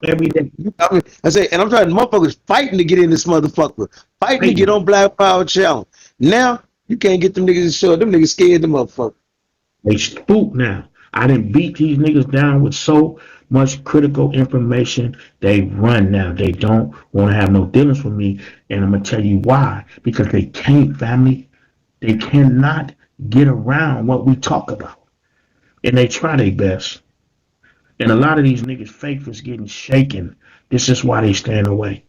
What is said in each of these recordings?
every day. I mean, I say, and I'm trying, motherfuckers fighting to get in this motherfucker, fighting to get Fighting. on Black Power Channel. Now you can't get them niggas to show. Them niggas scared the motherfucker. They spook now. I didn't beat these niggas down with so much critical information. They run now. They don't want to have no dealings with me. And I'm gonna tell you why. Because they can't, family. They cannot get around what we talk about. And they try their best. And a lot of these niggas' faith is getting shaken. This is why they stand away.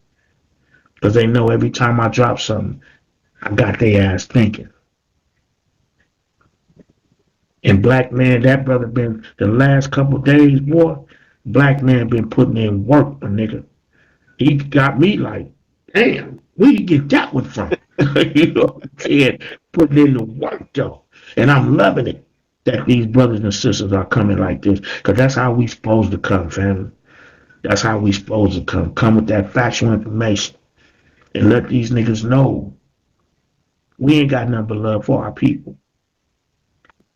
Because they know every time I drop something, I got their ass thinking. And black man, that brother been the last couple of days, boy. Black man been putting in work, my nigga. He got me like, damn, where you get that one from? You know what I'm saying? Putting in the work though. And I'm loving it that these brothers and sisters are coming like this. Cause that's how we supposed to come, family. That's how we supposed to come. Come with that factual information. And let these niggas know we ain't got nothing but love for our people.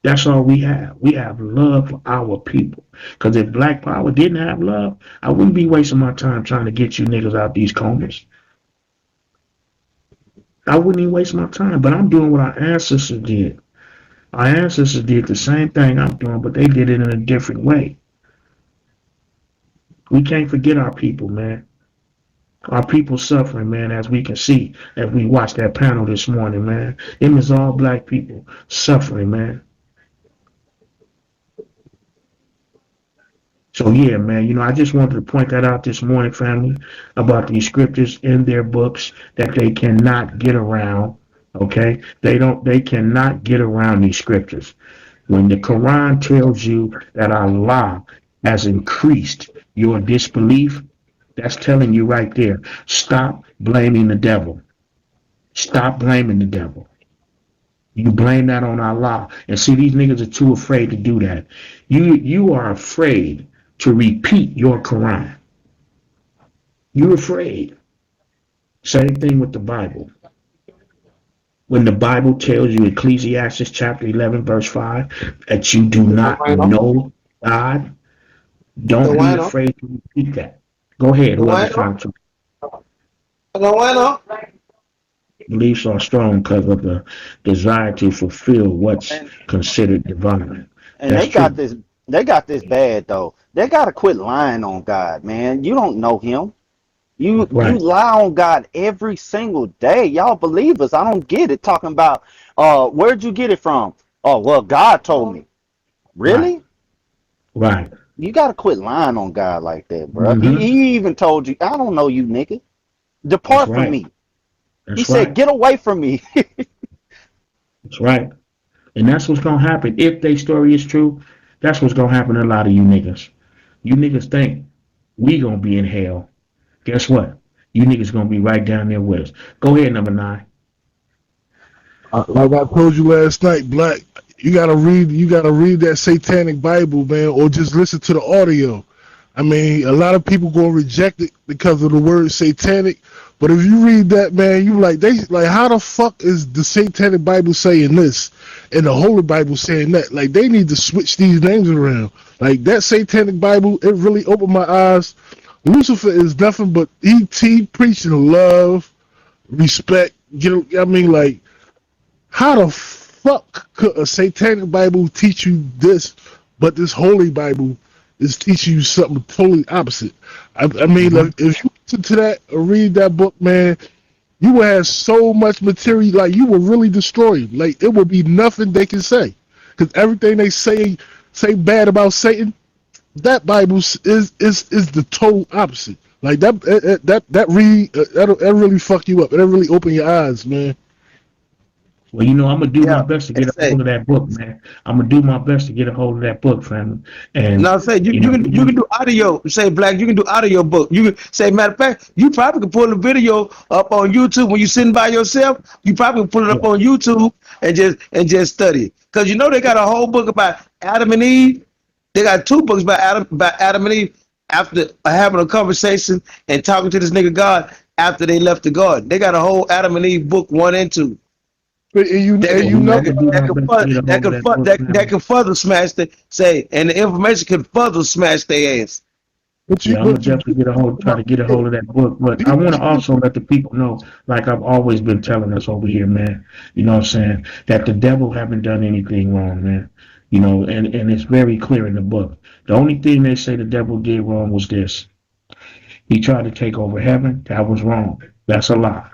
That's all we have. We have love for our people. Because if Black Power didn't have love, I wouldn't be wasting my time trying to get you niggas out these comas. I wouldn't even waste my time. But I'm doing what our ancestors did. Our ancestors did the same thing I'm doing, but they did it in a different way. We can't forget our people, man. Our people suffering, man, as we can see as we watched that panel this morning, man. Them is all black people suffering, man. So yeah, man, I just wanted to point that out this morning, family, about these scriptures in their books that they cannot get around. Okay, they cannot get around these scriptures. When the Quran tells you that Allah has increased your disbelief, that's telling you right there. Stop blaming the devil. Stop blaming the devil. You blame that on Allah. And see, these niggas are too afraid to do that. You are afraid to repeat your Quran. You're afraid. Same thing with the Bible. When the Bible tells you, Ecclesiastes chapter 11, verse 5, that you do not know God, don't be Bueno, afraid to repeat that. Go ahead, whoever's bueno, trying to. bueno. Beliefs are strong because of the desire to fulfill what's And considered divine. and That's they got true. this. They got this bad though. They gotta quit lying on God, man. You don't know Him. You Right. lie on God every single day. Y'all believers, I don't get it. Talking about, where'd you get it from? Oh well, God told me. Right. Really? Right. You gotta quit lying on God like that, bro. He, Mm-hmm. he even told you, I don't know you, nigga. That's Depart from right. me. He That's said, right. get away from me. That's right. And that's what's gonna happen. If their story is true, that's what's gonna happen to a lot of you niggas. You niggas think we gonna be in hell. Guess what? You niggas gonna be right down there with us. Go ahead, number 9. Like I told you last night, Black, you gotta read that satanic Bible, man, or just listen to the audio. I mean, a lot of people gonna reject it because of the word satanic, but if you read that, man, you like how the fuck is the satanic Bible saying this and the Holy Bible saying that? Like they need to switch these names around. Like that satanic Bible, it really opened my eyes. Lucifer is nothing but ET preaching love, respect. I mean, like how the fuck could a satanic Bible teach you this, but this holy Bible is teaching you something totally opposite? I mean, Mm-hmm. like, if you listen to that or read that book, man, you will have so much material, like you will really destroy him. Like it will be nothing they can say, because everything they say bad about Satan, that Bible is the total opposite. Like that read that really fuck you up. That really open your eyes, man. Well, I'm gonna do my Yeah, best to get and a say hold of that book, man. I'm gonna do my best to get a hold of that book, family. And no, say you know, you can do audio. Say Black, you can do audio book. You can say matter of fact, you probably can pull the video up on YouTube when you sitting by yourself. You probably can pull it up yeah, on YouTube and just study. Cause they got a whole book about Adam and Eve. They got two books about Adam and Eve after having a conversation and talking to this nigga God after they left the garden. They got a whole Adam and Eve book 1 and 2. But That and could well, you know I'm gonna do my best to get a that hold of could that book, that family. can further smash the say, and the information can further smash their ass. But you, Yeah, I'm gonna but you, definitely try to get a hold of that book. But I you, want to also let the people know, like I've always been telling us over here, man. You know what I'm saying? That the devil haven't done anything wrong, man. You know, and it's very clear in the book. The only thing they say the devil did wrong was this: he tried to take over heaven. That was wrong. That's a lie.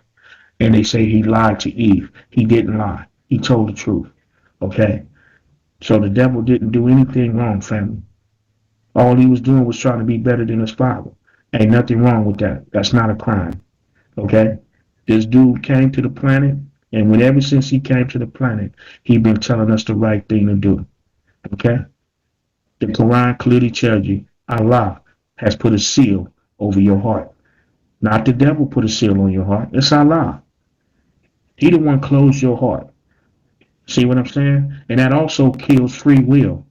And they say he lied to Eve. He didn't lie. He told the truth. Okay. So the devil didn't do anything wrong, family. All he was doing was trying to be better than his father. Ain't nothing wrong with that. That's not a crime. Okay? This dude came to the planet, and when ever since he came to the planet, he been telling us the right thing to do. Okay? The Quran clearly tells you Allah has put a seal over your heart. Not the devil put a seal on your heart. It's Allah. He the one closed your heart. See what I'm saying? And that also kills free will.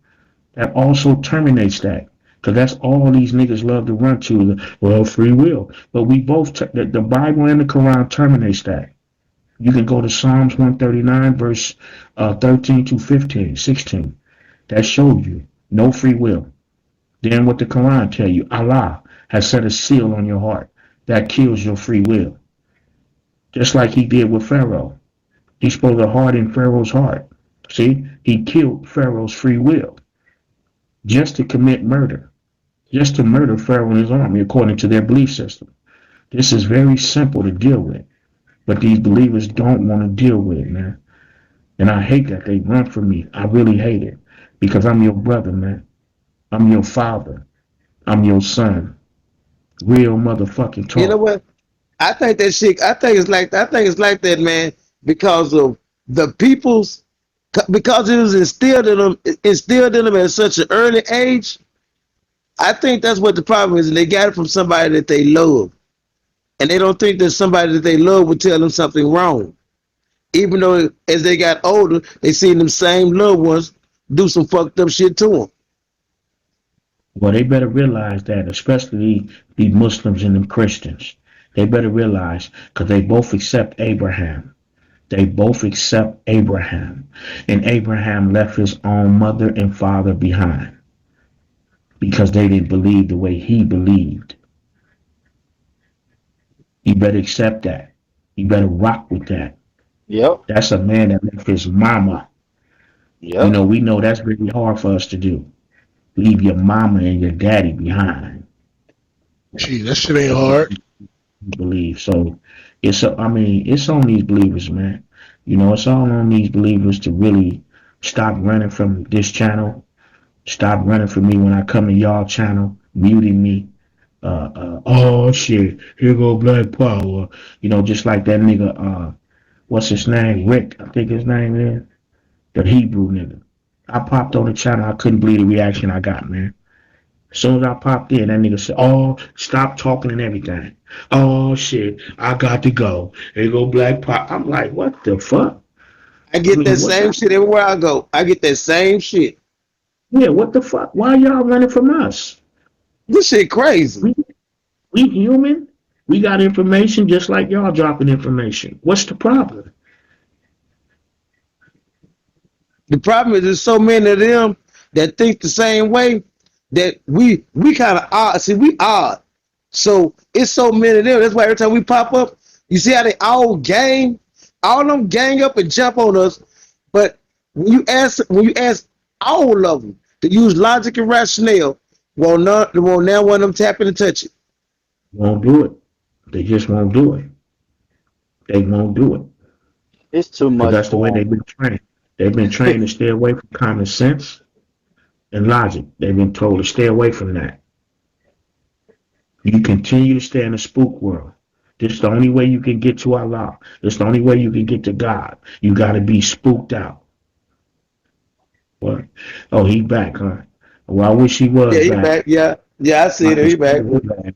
That also terminates that. Because that's all these niggas love to run to. Well, free will. But we both, the Bible and the Quran terminates that. You can go to Psalms 139, verse 13 to 15, 16. That shows you no free will. Then what the Quran tell you, Allah has set a seal on your heart. That kills your free will. Just like he did with Pharaoh. He supposed to harden Pharaoh's heart. See, he killed Pharaoh's free will just to commit murder, just to murder Pharaoh and his army according to their belief system. This is very simple to deal with, but these believers don't want to deal with it, man. And I hate that they run from me. I really hate it because I'm your brother, man. I'm your father. I'm your son. Real motherfucking You know talk. what? I think that shit. I think it's like that, man, because of the people's because it was instilled in them at such an early age. I think that's what the problem is, and they got it from somebody that they love, and they don't think that somebody that they love would tell them something wrong. Even though as they got older, they seen them same loved ones do some fucked up shit to them. Well, they better realize that, especially the Muslims and the Christians. They better realize because they both accept Abraham. They both accept Abraham. And Abraham left his own mother and father behind because they didn't believe the way he believed. You better accept that. You better rock with that. Yep. That's a man that left his mama. You Yep. know, we know that's really hard for us to do. Leave your mama and your daddy behind. gee, that shit ain't hard. Believe. So I mean, it's on these believers, man. You know, it's all on these believers to really stop running from this channel. Stop running from me when I come to y'all channel, muting me. Oh shit, here go Black Power. You know, just like that nigga, what's his name? Rick, I think his name is. The Hebrew nigga. I popped on the channel, I couldn't believe the reaction I got, man. As soon as I popped in, that nigga said, "Oh, stop talking and everything." Oh shit, I got to go. Here go Black Pop. I'm like, what the fuck? I I get that mean, what same the shit everywhere I go. I get that same shit. yeah, what the fuck? Why y'all running from us? This shit crazy. We we human. We got information just like y'all dropping information. What's the problem? The problem is there's so many of them that think the same way that we kind of odd. See, we odd. So it's so many of them. That's why every time we pop up, you see how they all them gang up and jump on us. But when you ask all of them to use logic and rationale, won't now one of them tap in and touch it. Won't do it. They just won't do it. They won't do it It's too because much that's the way for they've been trained. They've been trained to stay away from common sense and logic. They've been told to stay away from that. You continue to stay in the spook world. This is the only way you can get to Allah. This is the only way you can get to God. You got to be spooked out. What? Oh, he back, huh? Well, I wish he was Yeah, he back. back. Yeah, yeah, I see I it. could He back. serve him back,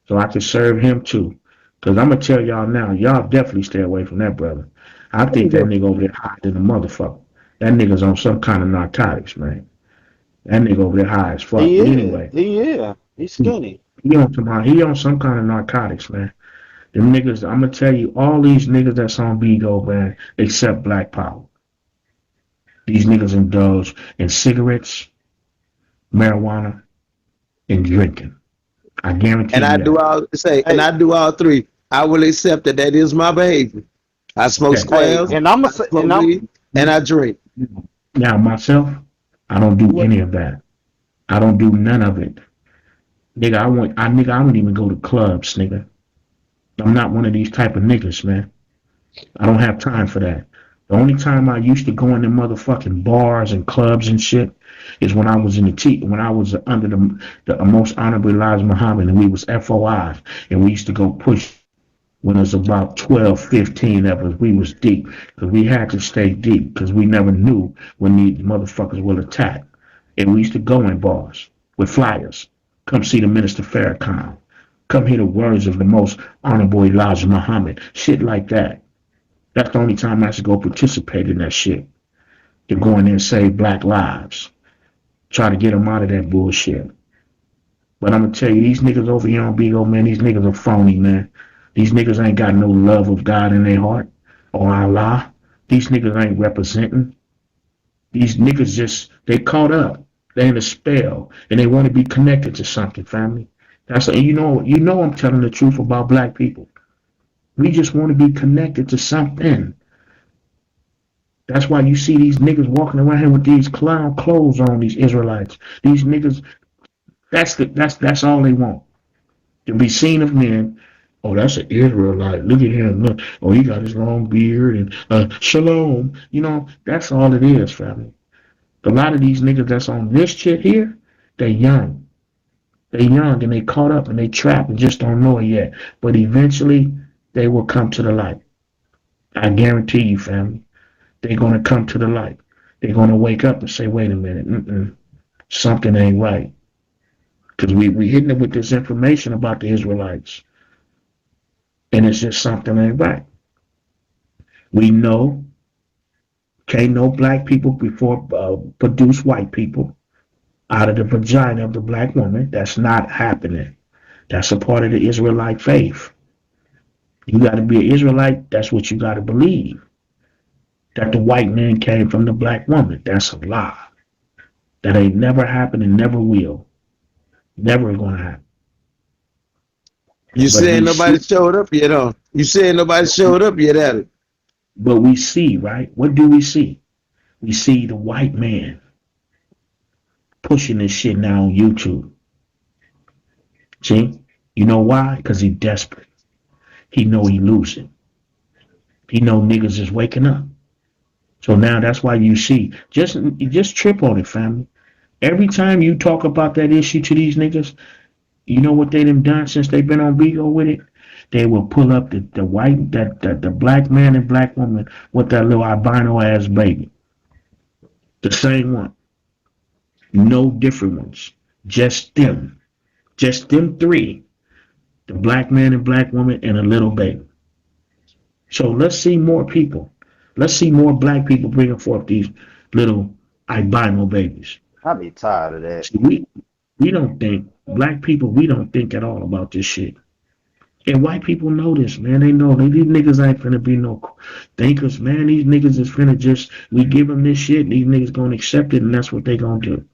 so I could serve him too. Cause I'm gonna tell y'all now, y'all definitely stay away from that brother. I think that nigga over there high than a motherfucker. That nigga's on some kind of narcotics, man. That nigga over there high as fuck. he But is. anyway, He is. He's he, skinny. he on some kind of narcotics, man. Them niggas, I'm gonna tell you, all these niggas that's on Bigo, man, except Black Power. These niggas indulge in cigarettes, marijuana, and drinking. I guarantee And you I do that. all say, and I Hey, do all three. I will accept that that is my behavior. I smoke Okay. hey, squares, and I'm I a, smoke and I'm weed, and I drink. Now myself, I don't do what? any of that. I don't do none of it. Nigga, I don't even go to clubs, nigga. I'm not one of these type of niggas, man. I don't have time for that. The only time I used to go in the motherfucking bars and clubs and shit is when I was in the when I was under the most honorable Elijah Muhammad and we was FOIs and we used to go push when it was about 12, 15 of us. We was deep because we had to stay deep because we never knew when these motherfuckers will attack. And we used to go in bars with flyers. Come see the Minister Farrakhan. Come hear the words of the most honorable Elijah Muhammad. Shit like that. That's the only time I used to go participate in that shit. To go in there and save black lives. Try to get them out of that bullshit. But I'm gonna tell you, these niggas over here on Bigo, man, these niggas are phony, man. These niggas ain't got no love of God in their heart or Allah. These niggas ain't representing. These niggas just they caught up. They in a spell and they want to be connected to something, family. That's you know I'm telling the truth about black people. We just want to be connected to something. That's why you see these niggas walking around here with these clown clothes on. These Israelites, these niggas. That's all they want to be seen of men. Oh, that's an Israelite. Look at him. Look. Oh, he got his long beard and shalom. You know, that's all it is, family. A lot of these niggas that's on this shit here, they young. They young and they caught up and they trapped and just don't know it yet. But eventually, they will come to the light. I guarantee you, family. They're gonna come to the light. They're gonna wake up and say, "Wait a minute, something ain't right." Because we hitting them with this information about the Israelites, and it's just something ain't right. We know can't no black people before produce white people out of the vagina of the black woman. That's not happening. That's a part of the Israelite faith. You got to be an Israelite. That's what you got to believe. That the white man came from the black woman. That's a lie. That ain't never happened and never will. Never gonna happen. You But saying we nobody see, showed up yet, huh? You saying nobody showed up yet at it? but we see, right? What do we see? We see the white man pushing this shit now on YouTube. See? You know why? Because he desperate. He know he losing. He know niggas is waking up. So now that's why you see. Just trip on it, family. Every time you talk about that issue to these niggas, you know what they done done since they been on Bigo with it? They will pull up the white the black man and black woman with that little albino ass baby. The same one. No different ones. Just them. Just them three. The black man and black woman and a little baby. So let's see more people. Let's see more black people bringing forth these little albino babies. I be tired of that. See, we don't think black people. We don't think at all about this shit. And white people know this, man. They know these niggas ain't finna be no thinkers, man. These niggas is finna just we give them this shit, and these niggas gonna accept it, and that's what they gonna do.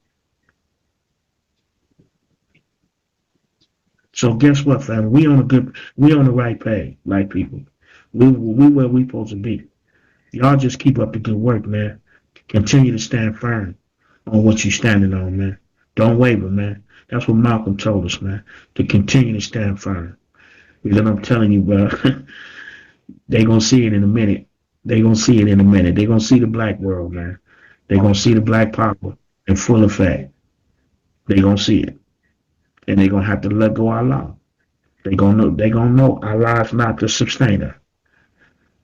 So guess what, fam? We on the right page, like people. We where we supposed to be. Y'all just keep up the good work, man. Continue to stand firm on what you standing on, man. Don't waver, man. That's what Malcolm told us, man. To continue to stand firm. Because I'm telling you, bro, they gonna see it in a minute. They gonna see it in a minute. They gonna see the black world, man. They gonna see the black power in full effect. They gonna see it, and they gonna have to let go of Allah. They gonna know. They gonna know Allah is not the sustainer.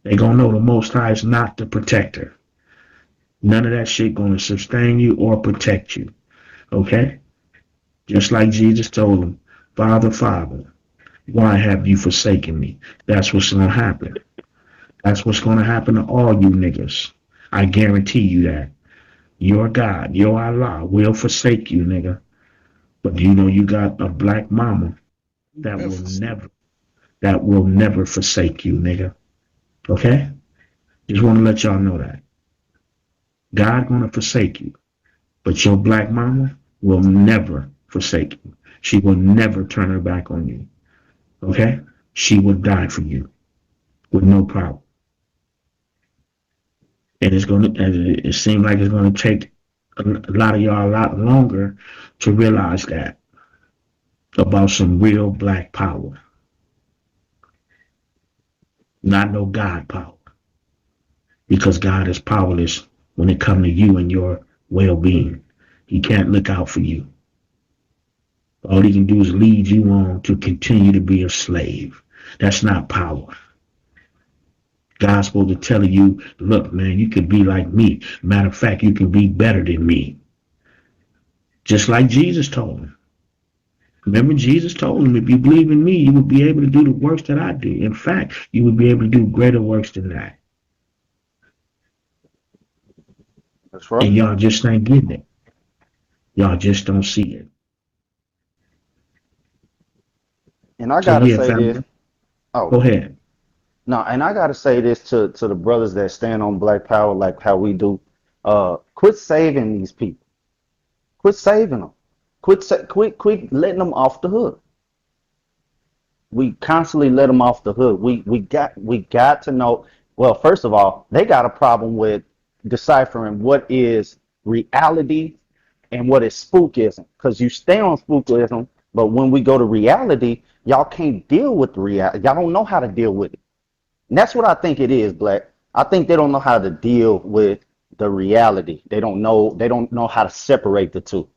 They gonna know the Most High is not the protector. None of that shit gonna sustain you or protect you. Okay? Just like Jesus told them, Father, Father, why have you forsaken me? That's what's gonna happen. That's what's gonna happen to all you niggas. I guarantee you that. Your God, your Allah will forsake you, nigga. But you know you got a black mama that will Memphis. never forsake you, nigga. Okay? Just want to let y'all know that. God gonna forsake you, but your black mama will never forsake you. She will never turn her back on you. Okay? She will die for you with no problem. And it seems like it's gonna take a lot of y'all a lot longer to realize that about some real black power, not no God power, because God is powerless when it comes to you and your well-being. He can't look out for you. All he can do is lead you on to continue to be a slave. That's not power. God's supposed to tell you, look, man, you could be like me. Matter of fact, you can be better than me. Just like Jesus told him. Remember, Jesus told him, if you believe in me, you will be able to do the works that I do. In fact, you will be able to do greater works than that. That's right. And y'all just ain't getting it. Y'all just don't see it. And I So gotta yeah, say this. family, Oh, go ahead. no, and I gotta say this to the brothers that stand on Black Power like how we do. Quit saving these people. Quit saving them. Quit letting them off the hook. We constantly let them off the hook. We got to know. Well, first of all, they got a problem with deciphering what is reality and what is spookism. Because you stay on spookism, but when we go to reality, y'all can't deal with the reality. Y'all don't know how to deal with it. And that's what I think it is, Black. I think they don't know how to deal with the reality. They don't know how to separate the two.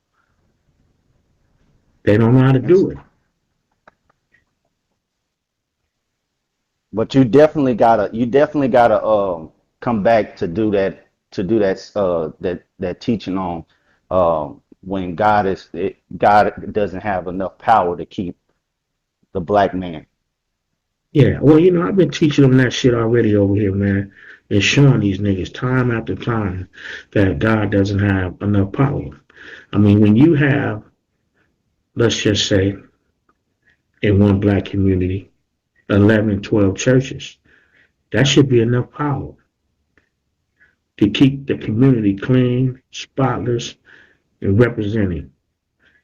They don't know how to And do it. But you definitely gotta come back to do that teaching on when God doesn't have enough power to keep the black man. Yeah, well, I've been teaching them that shit already over here, man. And showing these niggas time after time that God doesn't have enough power. I mean, when you have, let's just say, in one black community, 11, 12 churches, that should be enough power to keep the community clean, spotless, and represented.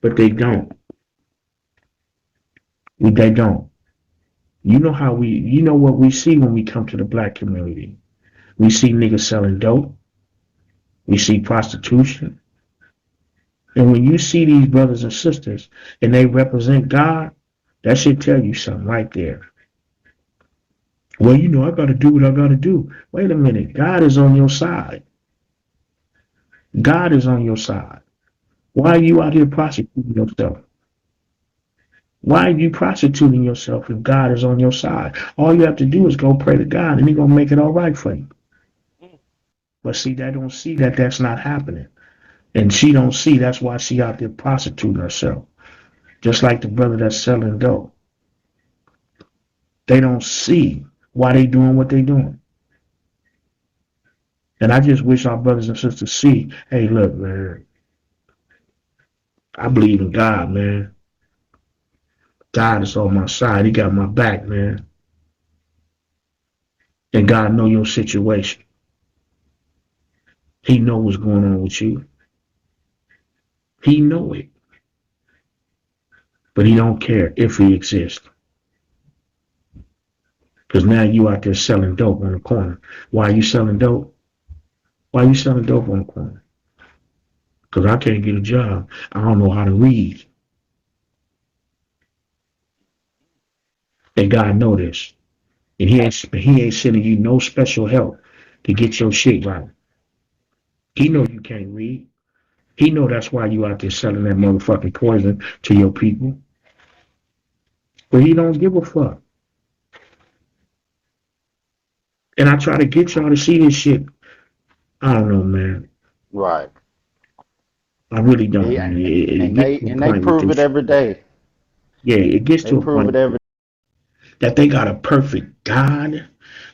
But they don't. They don't. You know what we see when we come to the black community. We see niggas selling dope. We see prostitution. And when you see these brothers and sisters and they represent God, that should tell you something right there. Well, I got to do what I got to do. Wait a minute. God is on your side. God is on your side. Why are you out here prostituting yourself? Why are you prostituting yourself if God is on your side? All you have to do is go pray to God and He's going to make it all right for you. But see, they don't see that that's not happening. And she don't see that's why she out there prostituting herself. Just like the brother that's selling dope. They don't see why they doing what they doing. And I just wish our brothers and sisters see, hey, look, man, I believe in God, man. God is on my side. He got my back, man. And God know your situation. He know what's going on with you. He know it. But he don't care if he exists. Because now you out there selling dope on the corner. Why are you selling dope? Why are you selling dope on the corner? Because I can't get a job. I don't know how to read. And God know this. And he ain't sending you no special help to get your shit right. He know you can't read. He know that's why you out there selling that motherfucking poison to your people. But he don't give a fuck. And I try to get y'all to see this shit. I don't know, man. Right. I really don't, Yeah, man. It and gets they to a and they point with prove this it shit. every day. Yeah, it gets They to a prove it point every. that they got a perfect God,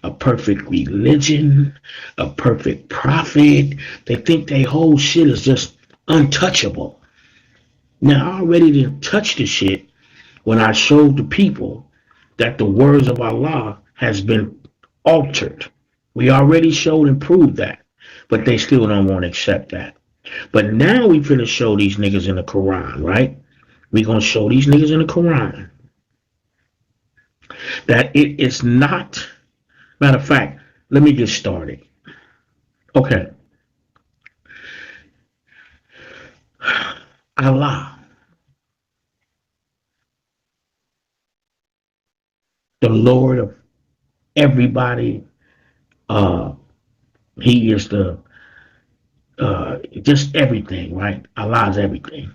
a perfect religion, a perfect prophet. They think their whole shit is just untouchable. Now, I already didn't touch the shit when I showed the people that the words of Allah has been altered. We already showed and proved that, but they still don't want to accept that. But now we finna show these niggas in the Quran, right? We're going to show these niggas in the Quran that it is not. Matter of fact, let me get started. Okay. Allah, the Lord of everybody, uh, He is the just everything, right? Allah is everything,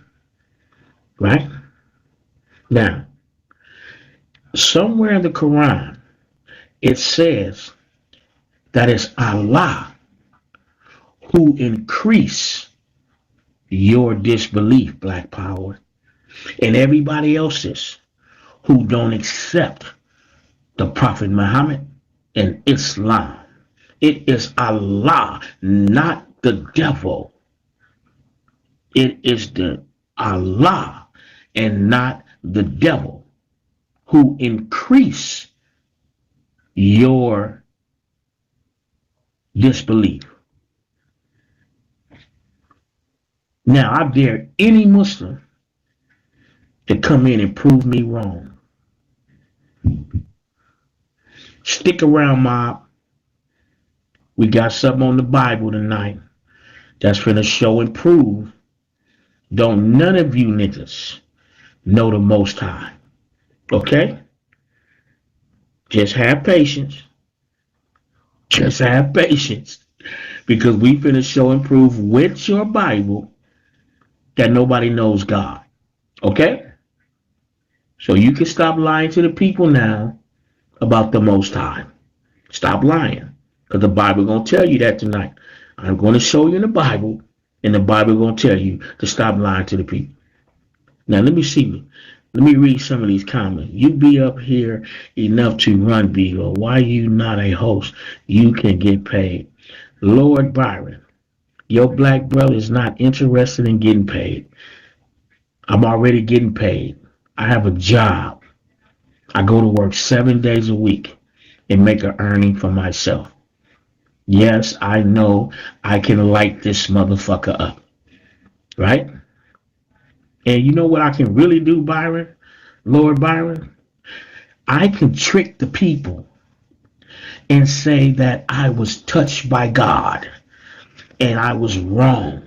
right? Now, somewhere in the Quran, it says that it's Allah who increase your disbelief, Black Power, and everybody else's who don't accept the Prophet Muhammad and Islam. It is Allah, not the devil. It is the Allah and not the devil who increase your disbelief. Now, I dare any Muslim to come in and prove me wrong. Stick around, mob. We got something on the Bible tonight that's finna show and prove. Don't none of you niggas know the Most High. Okay? Just have patience. Just have patience. Because we finna show and prove with your Bible that nobody knows God. Okay? So you can stop lying to the people now about the Most High. Stop lying. Because the Bible going to tell you that tonight. I'm going to show you in the Bible, and the Bible going to tell you to stop lying to the people. Now, let me see. Let me read some of these comments. You be up here enough to run Bigo. Why you not a host? You can get paid. Lord Byron, your black brother is not interested in getting paid. I'm already getting paid. I have a job. I go to work 7 days a week and make an earning for myself. Yes, I know I can light this motherfucker up. Right? And you know what I can really do, Byron? Lord Byron? I can trick the people and say that I was touched by God and I was wrong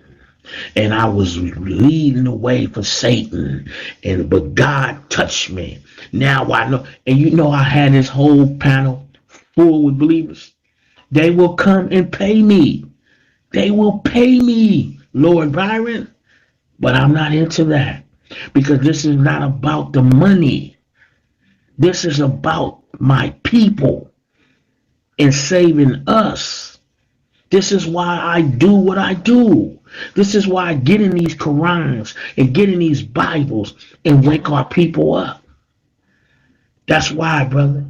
and I was leading the way for Satan, but God touched me. Now I know. And you know I had this whole panel full with believers. They will come and pay me. They will pay me, Lord Byron. But I'm not into that because this is not about the money. This is about my people and saving us. This is why I do what I do. This is why I get in these Qurans and get in these Bibles and wake our people up. That's why, brother.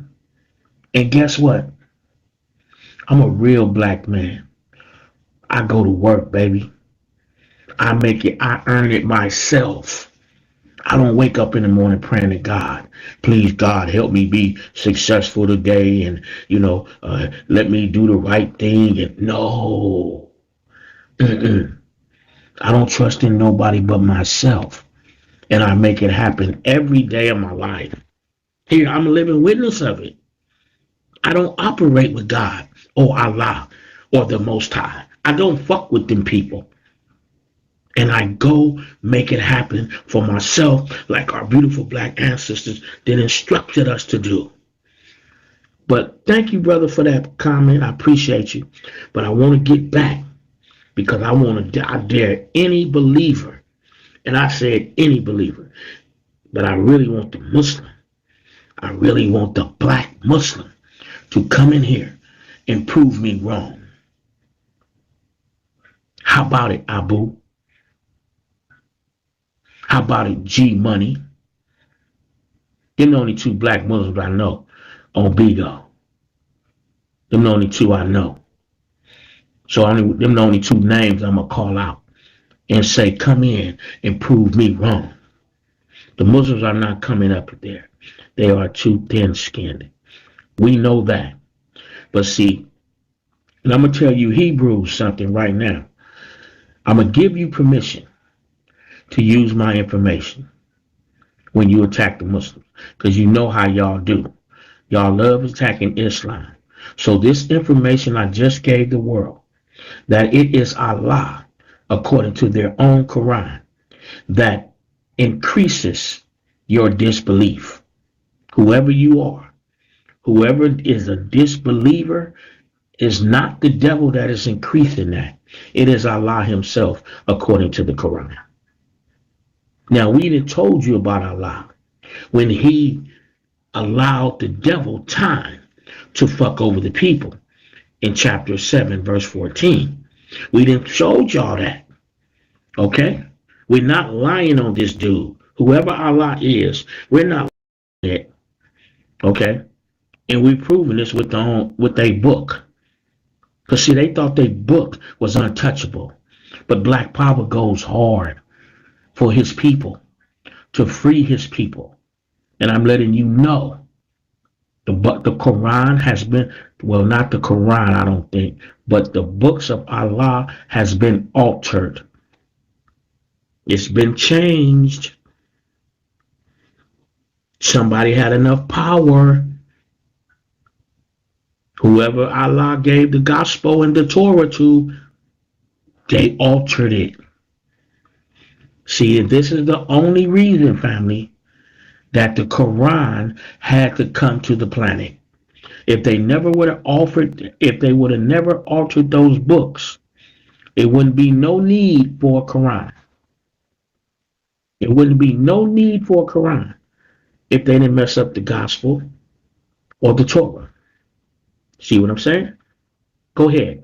And guess what? I'm a real black man. I go to work, baby. I make it, I earn it myself. I don't wake up in the morning praying to God, please God help me be successful today and let me do the right thing. And no, mm-mm. I don't trust in nobody but myself, and I make it happen every day of my life. Here, I'm a living witness of it. I don't operate with God or Allah or the Most High. I don't fuck with them people. And I go make it happen for myself like our beautiful black ancestors that instructed us to do. But thank you, brother, for that comment. I appreciate you. But I want to get back because I dare any believer, and I said any believer, but I really want the Muslim. I really want the black Muslim to come in here and prove me wrong. How about it, Abu? How about it, G Money? Them the only two black Muslims I know on Bigo. Them the only two I know. So them the only two names I'm gonna call out and say, come in and prove me wrong. The Muslims are not coming up there. They are too thin-skinned. We know that. But see, and I'm gonna tell you Hebrews something right now. I'm gonna give you permission to use my information. when you attack the Muslims, because you know how y'all do. Y'all love attacking Islam. So this information I just gave the world, that it is Allah, according to their own Quran, that increases your disbelief. Whoever you are, whoever is a disbeliever, is not the devil that is increasing that. It is Allah Himself, according to the Quran. Now, we done told you about Allah when He allowed the devil time to fuck over the people in chapter 7, verse 14. We done showed y'all that. Okay? We're not lying on this dude. Whoever Allah is, we're not lying on it. Okay? And we've proven this with their book. Because see, they thought their book was untouchable. But Black Power goes hard for his people, to free his people. And I'm letting you know the Quran has been, well, not the Quran, I don't think, but the books of Allah has been altered. It's been changed. Somebody had enough power. Whoever Allah gave the gospel and the Torah to, they altered it. See, this is the only reason, family, that the Quran had to come to the planet. If they never would have offered, if they would have never altered those books, it wouldn't be no need for a Quran. It wouldn't be no need for a Quran if they didn't mess up the gospel or the Torah. See what I'm saying? Go ahead.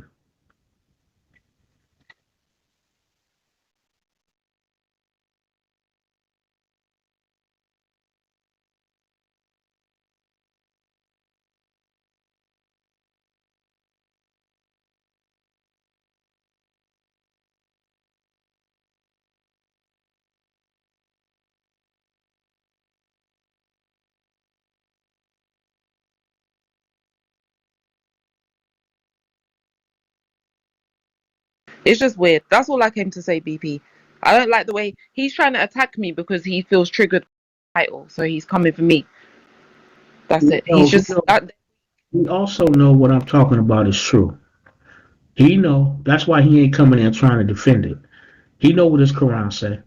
It's just weird. That's all I came to say, BP. I don't like the way he's trying to attack me because he feels triggered by the title, so he's coming for me. That's it. No, He's just he also know what I'm talking about is true. He know. That's why he ain't coming in trying to defend it. He know what his Quran say.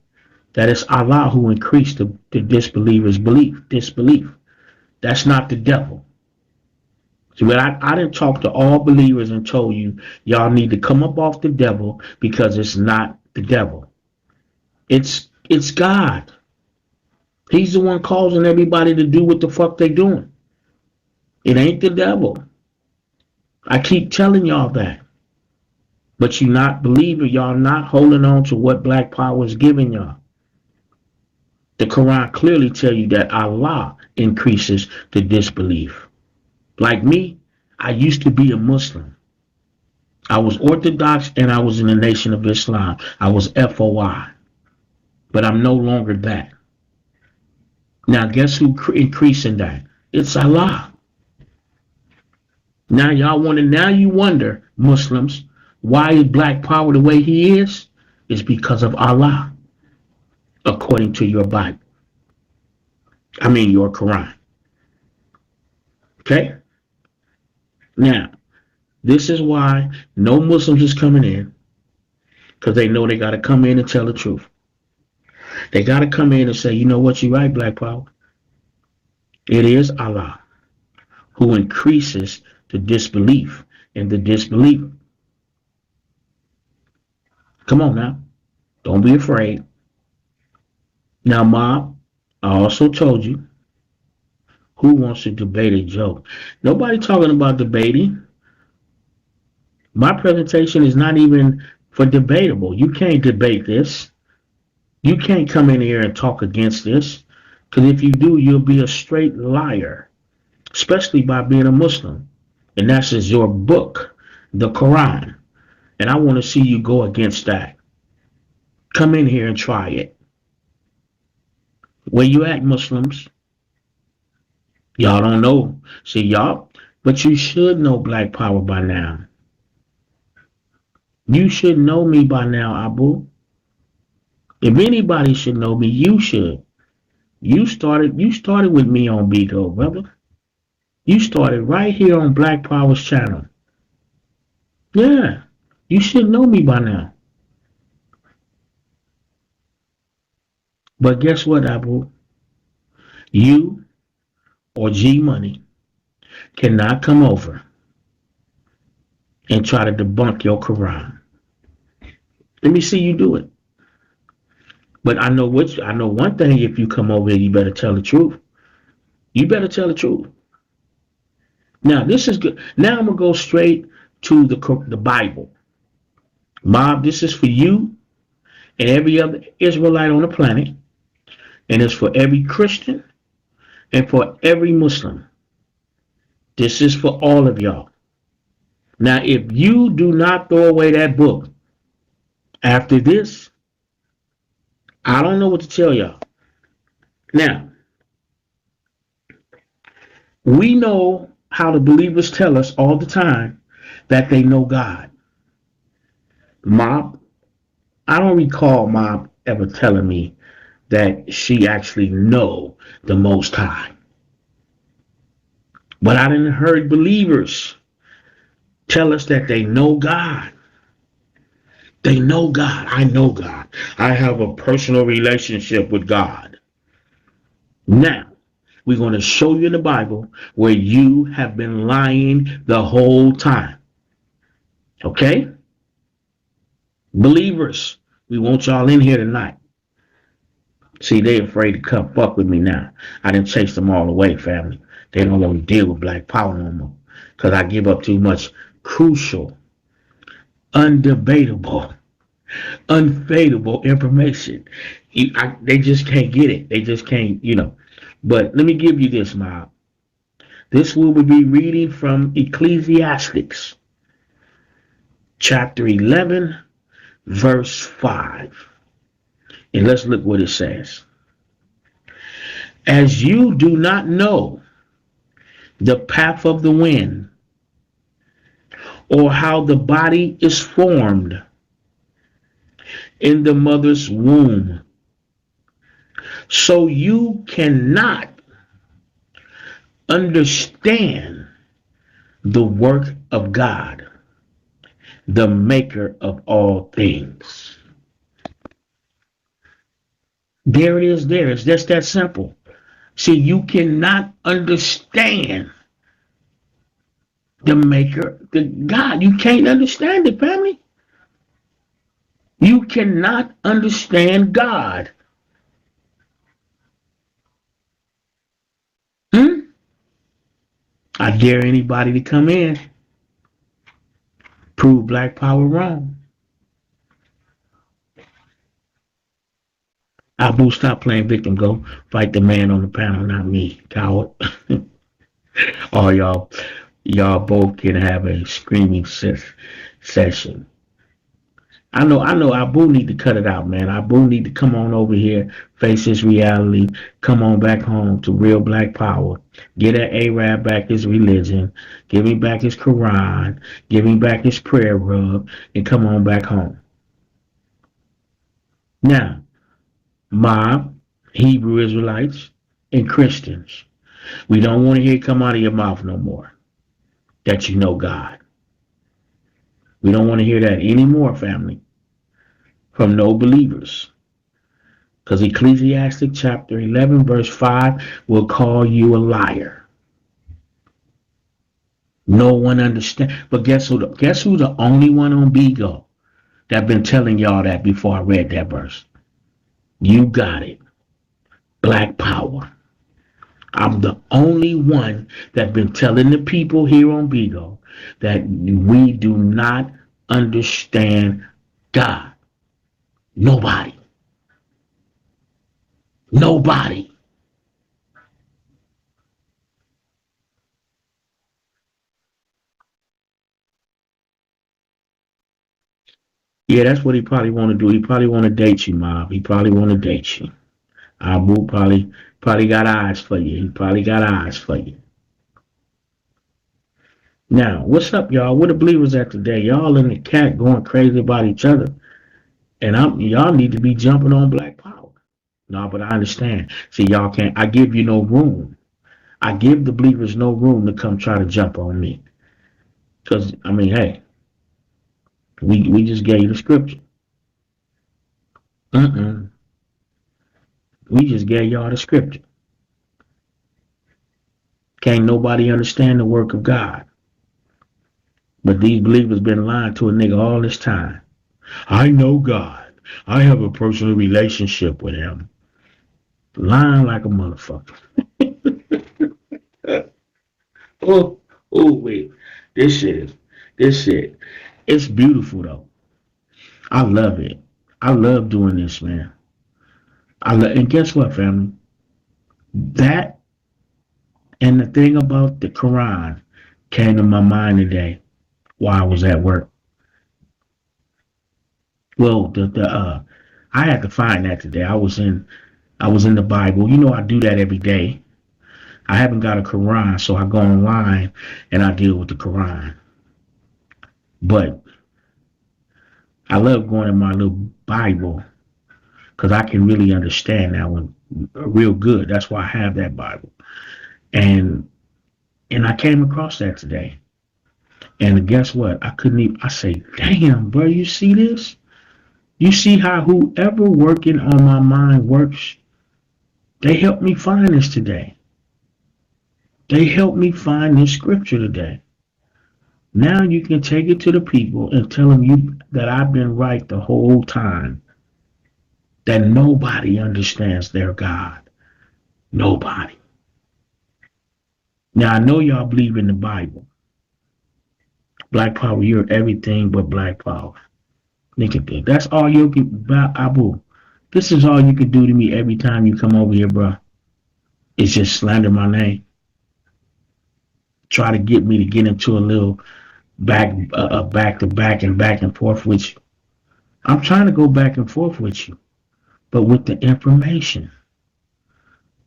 That it's Allah who increased the disbeliever's disbelief. That's not the devil. See, but I didn't talk to all believers and told you y'all need to come up off the devil because it's not the devil. It's God. He's the one causing everybody to do what the fuck they doing. It ain't the devil. I keep telling y'all that. But you not believing, y'all not holding on to what Black Power is giving y'all. The Quran clearly tell you that Allah increases the disbelief. Like me, I used to be a Muslim. I was Orthodox and I was in the Nation of Islam. I was FOI. But I'm no longer that. Now guess who increasing that? It's Allah. Now you wonder, Muslims, why is Black Power the way he is? It's because of Allah, according to your Bible. I mean your Quran. Okay? Now, this is why no Muslims is coming in, because they know they got to come in and tell the truth. They got to come in and say, you know what, you're right, Black Power. It is Allah who increases the disbelief in the disbeliever. Come on now. Don't be afraid. Now, Mob, I also told you who wants to debate a joke. Nobody talking about debating. My presentation is not even for debatable. You can't debate this. You can't come in here and talk against this. Because if you do, you'll be a straight liar, especially by being a Muslim. And that's just your book, the Quran. And I want to see you go against that. Come in here and try it. Where you at, Muslims? Y'all don't know. See, y'all, but you should know Black Power by now. You should know me by now, Abu. If anybody should know me, you should. You started with me on Bigo, brother. You started right here on Black Power's channel. Yeah. You should know me by now. But guess what, Abu? You or G Money cannot come over and try to debunk your Quran. Let me see you do it. But I know one thing, if you come over here, you better tell the truth. You better tell the truth. Now this is good. Now I'm gonna go straight to the Bible. Mob, this is for you and every other Israelite on the planet, and it's for every Christian and for every Muslim. This is for all of y'all. Now, if you do not throw away that book after this, I don't know what to tell y'all. Now, we know how the believers tell us all the time that they know God. Mob, I don't recall Mob ever telling me that she actually know the Most High. But I didn't heard believers tell us that they know God. They know God. I know God. I have a personal relationship with God. Now, we're going to show you in the Bible where you have been lying the whole time. Okay? Believers, we want y'all in here tonight. See, they afraid to come fuck with me now. I didn't chase them all away, family. They don't want to deal with Black Power no more. Because I give up too much crucial, undebatable, unfadable information. They just can't get it. They just can't. But let me give you this, Mob. This will be reading from Ecclesiastics, chapter 11, verse 5. And let's look what it says. As you do not know the path of the wind, or how the body is formed in the mother's womb, so you cannot understand the work of God, the maker of all things. There it is there. It's just that simple. See, you cannot understand the maker, the God. You can't understand it, family. You cannot understand God. Hmm? I dare anybody to come in, prove Black Power wrong. Abu, stop playing victim. Go fight the man on the panel, not me, coward. Or y'all both can have a screaming session. I know Abu need to cut it out, man. Abu need to come on over here, face his reality, come on back home to real Black Power. Get that Arab back his religion, give him back his Quran, give him back his prayer rug, and come on back home. Now, mob, Hebrew Israelites, and Christians, we don't want to hear it come out of your mouth no more that you know God. We don't want to hear that anymore, family, from no believers. Because Ecclesiastic chapter 11, verse 5 will call you a liar. No one understands. But guess who the only one on Bigo that been telling y'all that before I read that verse? You got it. Black Power. I'm the only one that been telling the people here on Bigo that we do not understand God. Nobody. Nobody. Yeah, that's what he probably want to do. He probably want to date you, Mob. He probably want to date you. Abu probably got eyes for you. He probably got eyes for you. Now, what's up, y'all? Where the believers at today? Y'all in the cat going crazy about each other, and y'all need to be jumping on Black Power. No, but I understand. See, y'all can't. I give you no room. I give the believers no room to come try to jump on me. Because I mean, hey, we just gave you the scripture. Mm-mm. We just gave y'all the scripture. Can't nobody understand the work of God. But these believers been lying to a nigga all this time. I know God. I have a personal relationship with him. Lying like a motherfucker. Oh, oh wait. This shit. It's beautiful though. I love it. I love doing this, man. And guess what, family? That and the thing about the Quran came to my mind today while I was at work. Well, the I had to find that today. I was in the Bible. You know I do that every day. I haven't got a Quran, so I go online and I deal with the Quran. But I love going in my little Bible because I can really understand that one real good. That's why I have that Bible. And and I came across that today. And guess what? I couldn't even. I say, damn, bro, you see this? You see how whoever working on my mind works? They helped me find this today. They helped me find this scripture today. Now you can take it to the people and tell them you that I've been right the whole time. That nobody understands their God. Nobody. Now I know y'all believe in the Bible. Black power, you're everything but black power. Nigga, that's all you can. Abu, this is all you can do to me every time you come over here, bro. It's just slander my name. Try to get me to get into a little back to back and back and forth with you. I'm trying to go back and forth with you, but with the information.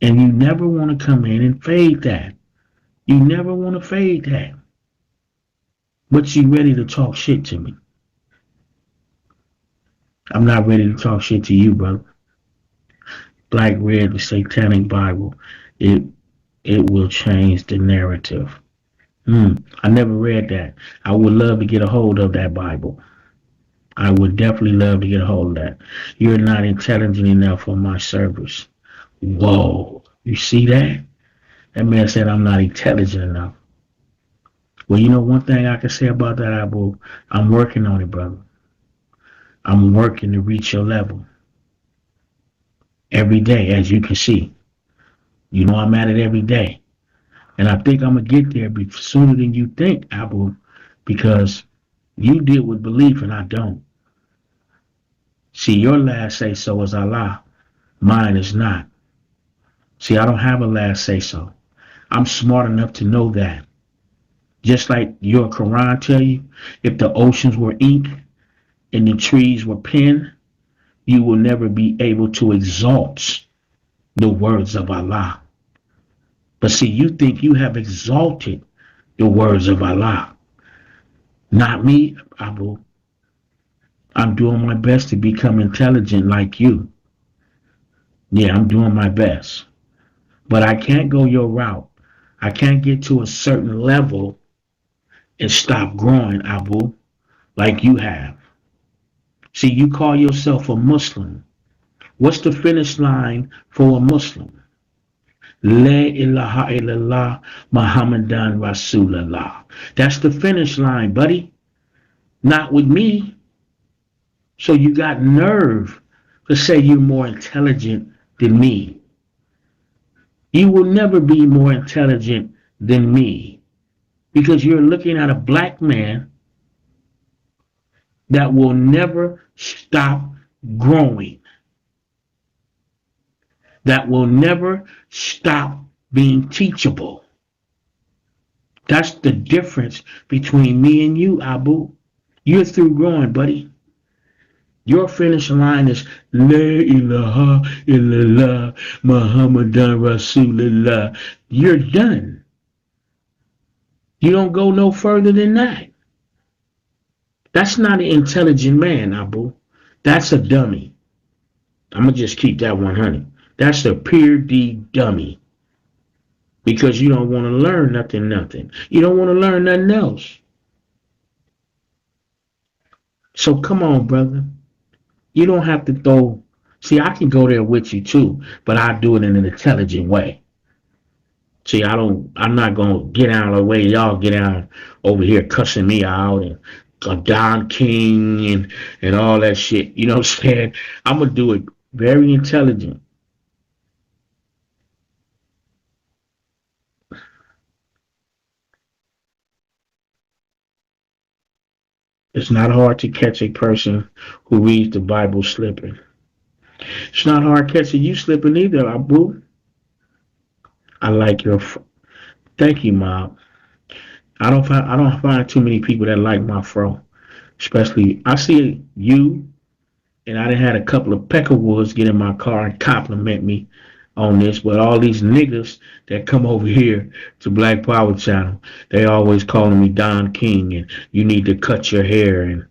And you never want to come in and fade that. You never want to fade that. But you ready to talk shit to me. I'm not ready to talk shit to you, brother. Black Red, the Satanic Bible. It it will change the narrative. I never read that. I would love to get a hold of that Bible. I would definitely love to get a hold of that. You're not intelligent enough for my service. Whoa. You see that? That man said I'm not intelligent enough. Well, you know one thing I can say about that, Abu, I'm working on it, brother. I'm working to reach your level every day, as you can see. You know I'm at it every day. And I think I'm gonna get there sooner than you think, Abu, because you deal with belief and I don't. See, your last say so is Allah. Mine is not. See, I don't have a last say so. I'm smart enough to know that. Just like your Quran tell you, if the oceans were ink and the trees were pen, you will never be able to exalt the words of Allah. But see, you think you have exalted the words of Allah. Not me, Abu. I'm doing my best to become intelligent like you. Yeah, I'm doing my best. But I can't go your route. I can't get to a certain level and stop growing, Abu, like you have. See, you call yourself a Muslim. What's the finish line for a Muslim? La ilaha illallah Muhammadan Rasulullah. That's the finish line, buddy. Not with me. So you got nerve to say you're more intelligent than me. You will never be more intelligent than me because you're looking at a black man that will never stop growing, that will never stop being teachable. That's the difference between me and you, Abu. You're through growing, buddy. Your finish line is La ilaha illallah Muhammadan Rasulullah. You're done. You don't go no further than that. That's not an intelligent man, Abu. That's a dummy. I'm gonna just keep that 100. That's the pure D dummy because you don't want to learn nothing. You don't want to learn nothing else. So come on, brother. You don't have to throw. See, I can go there with you too, but I do it in an intelligent way. See, I don't. I'm not gonna get out of the way. Y'all get out over here cussing me out and Don King and all that shit. You know what I'm saying? I'm gonna do it very intelligent. It's not hard to catch a person who reads the Bible slipping. It's not hard catching you slipping either, Abu. I like your. Thank you, Mob. I don't find too many people that like my fro. Especially, I see you, and I done had a couple of peckerwoods get in my car and compliment me on this. But all these niggas that come over here to Black Power Channel, they always calling me Don King, and you need to cut your hair, and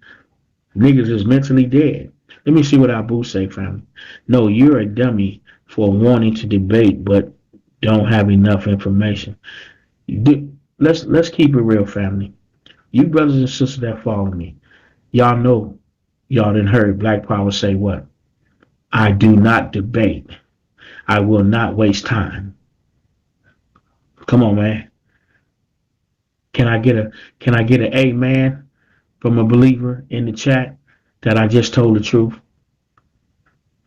niggas is mentally dead. Let me see what Abu say, family. No, you're a dummy for wanting to debate, but don't have enough information. Let's keep it real, family. You brothers and sisters that follow me, y'all know, y'all done heard Black Power say what? I do not debate. I will not waste time. Come on, man. Can I get a amen from a believer in the chat that I just told the truth?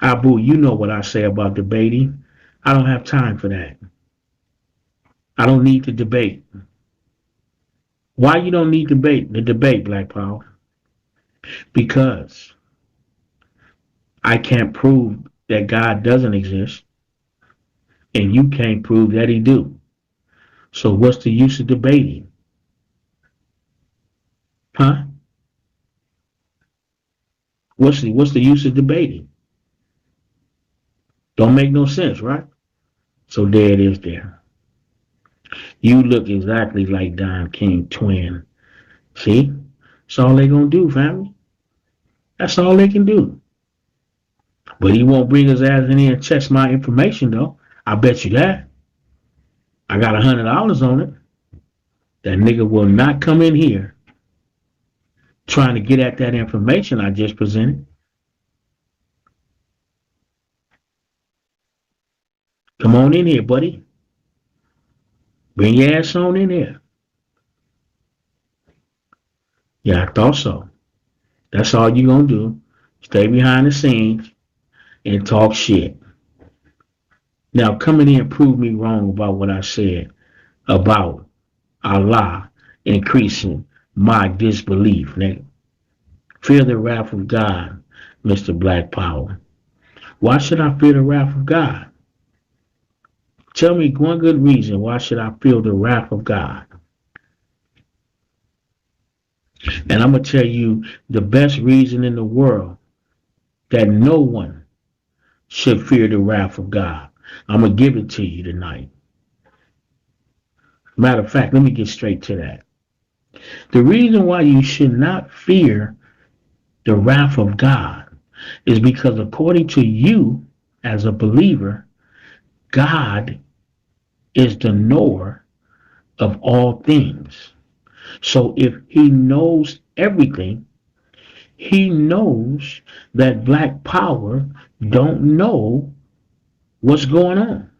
Abu, you know what I say about debating. I don't have time for that. I don't need to debate. Why you don't need debate? The debate, Black Power. Because I can't prove that God doesn't exist, and you can't prove that He do. So what's the use of debating? Huh? What's the use of debating? Don't make no sense, right? So there it is there. You look exactly like Don King twin. See? That's all they gonna do, family. That's all they can do. But he won't bring his ass in here and check my information though. I bet you that. I got $100 on it. That nigga will not come in here trying to get at that information I just presented. Come on in here, buddy. Bring your ass on in here. Yeah, I thought so. That's all you gonna do. Stay behind the scenes and talk shit. Now come in here and prove me wrong about what I said about Allah increasing my disbelief, nigga. Fear the wrath of God, Mr. Black Power. Why should I fear the wrath of God? Tell me one good reason why should I feel the wrath of God? And I'm gonna tell you the best reason in the world that no one should fear the wrath of God. I'm gonna give it to you tonight. Matter of fact, let me get straight to that. The reason why you should not fear the wrath of God is because according to you as a believer, God is the knower of all things. So if he knows everything, he knows that Black Power don't know what's going on.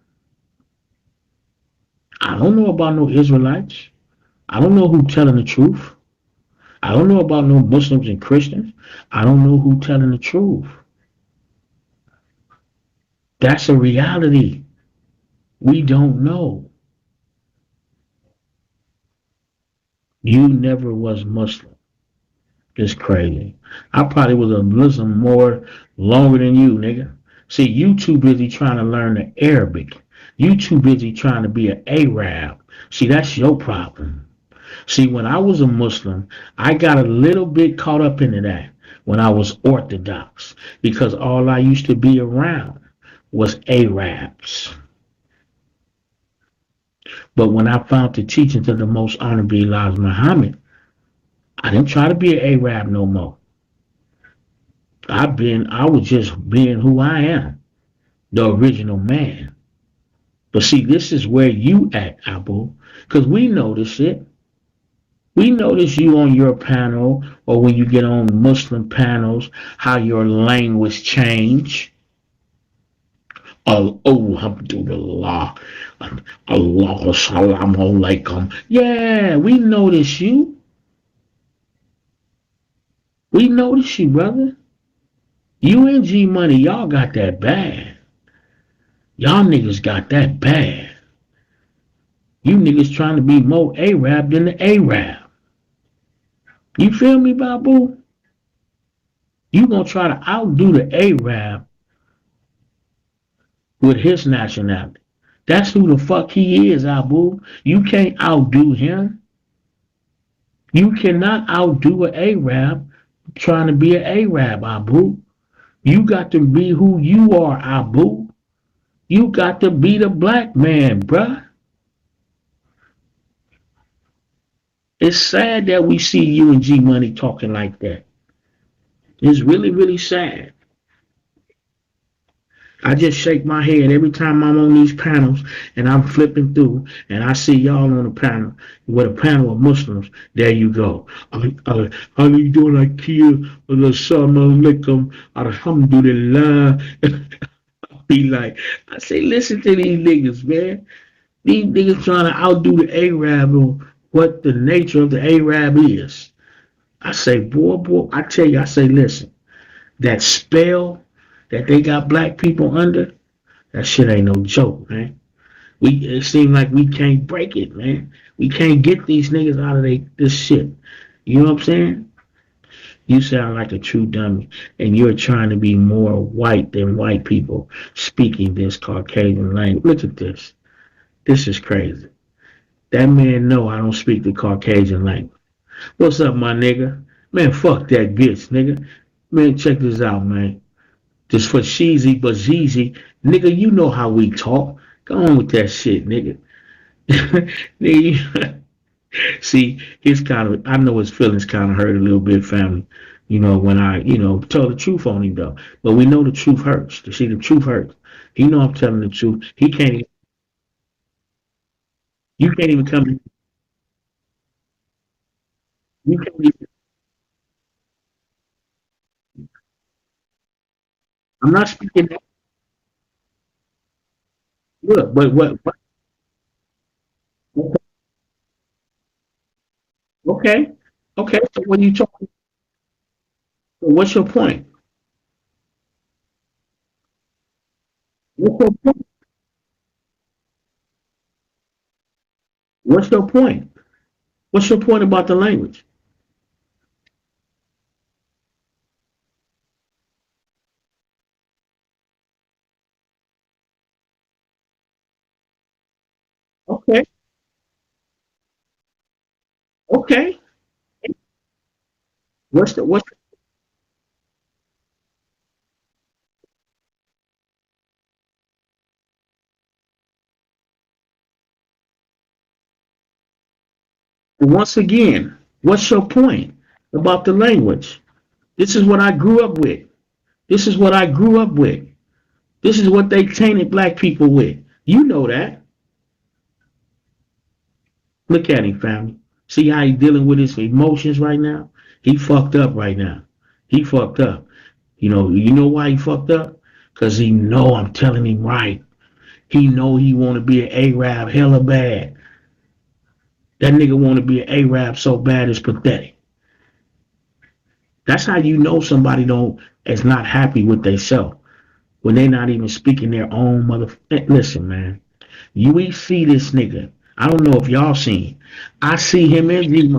I don't know about no Israelites. I don't know who telling the truth. I don't know about no Muslims and Christians. I don't know who telling the truth. That's a reality. We don't know. You never was Muslim. It's crazy. I probably was a Muslim more longer than you, nigga. See, you too busy trying to learn the Arabic. You too busy trying to be an Arab. See, that's your problem. See, when I was a Muslim, I got a little bit caught up into that when I was Orthodox because all I used to be around was Arabs. But when I found the teachings of the most honorable Elijah Muhammad, I didn't try to be an Arab no more. I was just being who I am, the original man. But see, this is where you at, Abu, because we notice it. We notice you on your panel or when you get on Muslim panels, how your language change. Oh, Alhamdulillah. Allah salam alaikum. Yeah, we notice you. We notice you, brother. You and G Money, y'all got that bad. Y'all niggas got that bad. You niggas trying to be more Arab than the Arab. You feel me, Babu? You gonna try to outdo the Arab with his nationality. That's who the fuck he is, Abu. You can't outdo him. You cannot outdo an Arab trying to be an Arab, Abu. You got to be who you are, Abu. You got to be the black man, bruh. It's sad that we see you and G Money talking like that. It's really, really sad. I just shake my head every time I'm on these panels and I'm flipping through and I see y'all on a panel with a panel of Muslims. There you go. How you doing? I kill Assalamu alaikum. Alhamdulillah. Be like, I say, listen to these niggas, man. These niggas trying to outdo the Arab on what the nature of the Arab is. I say, boy, I tell you, I say, listen, that spell that they got black people under, that shit ain't no joke, man. It seems like we can't break it, man. We can't get these niggas out of this shit. You know what I'm saying? You sound like a true dummy, and you're trying to be more white than white people speaking this Caucasian language. Look at this. This is crazy. That man know I don't speak the Caucasian language. What's up, my nigga? Man, fuck that bitch, nigga. Man, check this out, man. Just for sheezy but zeezy, nigga, you know how we talk. Go on with that shit, nigga. Nigga, see, his kind of, I know his feelings kind of hurt a little bit, family. You know, when I, tell the truth on him though. But we know the truth hurts. You see, the truth hurts. He know I'm telling the truth. You can't even come, you can't even, I'm not speaking that. Look, but okay, okay. So when you talk, what's your point? What's your point? What's your point? What's your point about the language? Okay, okay. What's once again? What's your point about the language? This is what I grew up with. This is what I grew up with. This is what they tainted black people with. You know that. Look at him, family. See how he dealing with his emotions right now? He fucked up right now. He fucked up. You know why he fucked up? Cause he know I'm telling him right. He know he want to be an Arab hella bad. That nigga want to be an Arab so bad it's pathetic. That's how you know somebody don't is not happy with themselves when they not even speaking their own mother. Listen, man, we see this nigga. I don't know if y'all seen. I see him in G.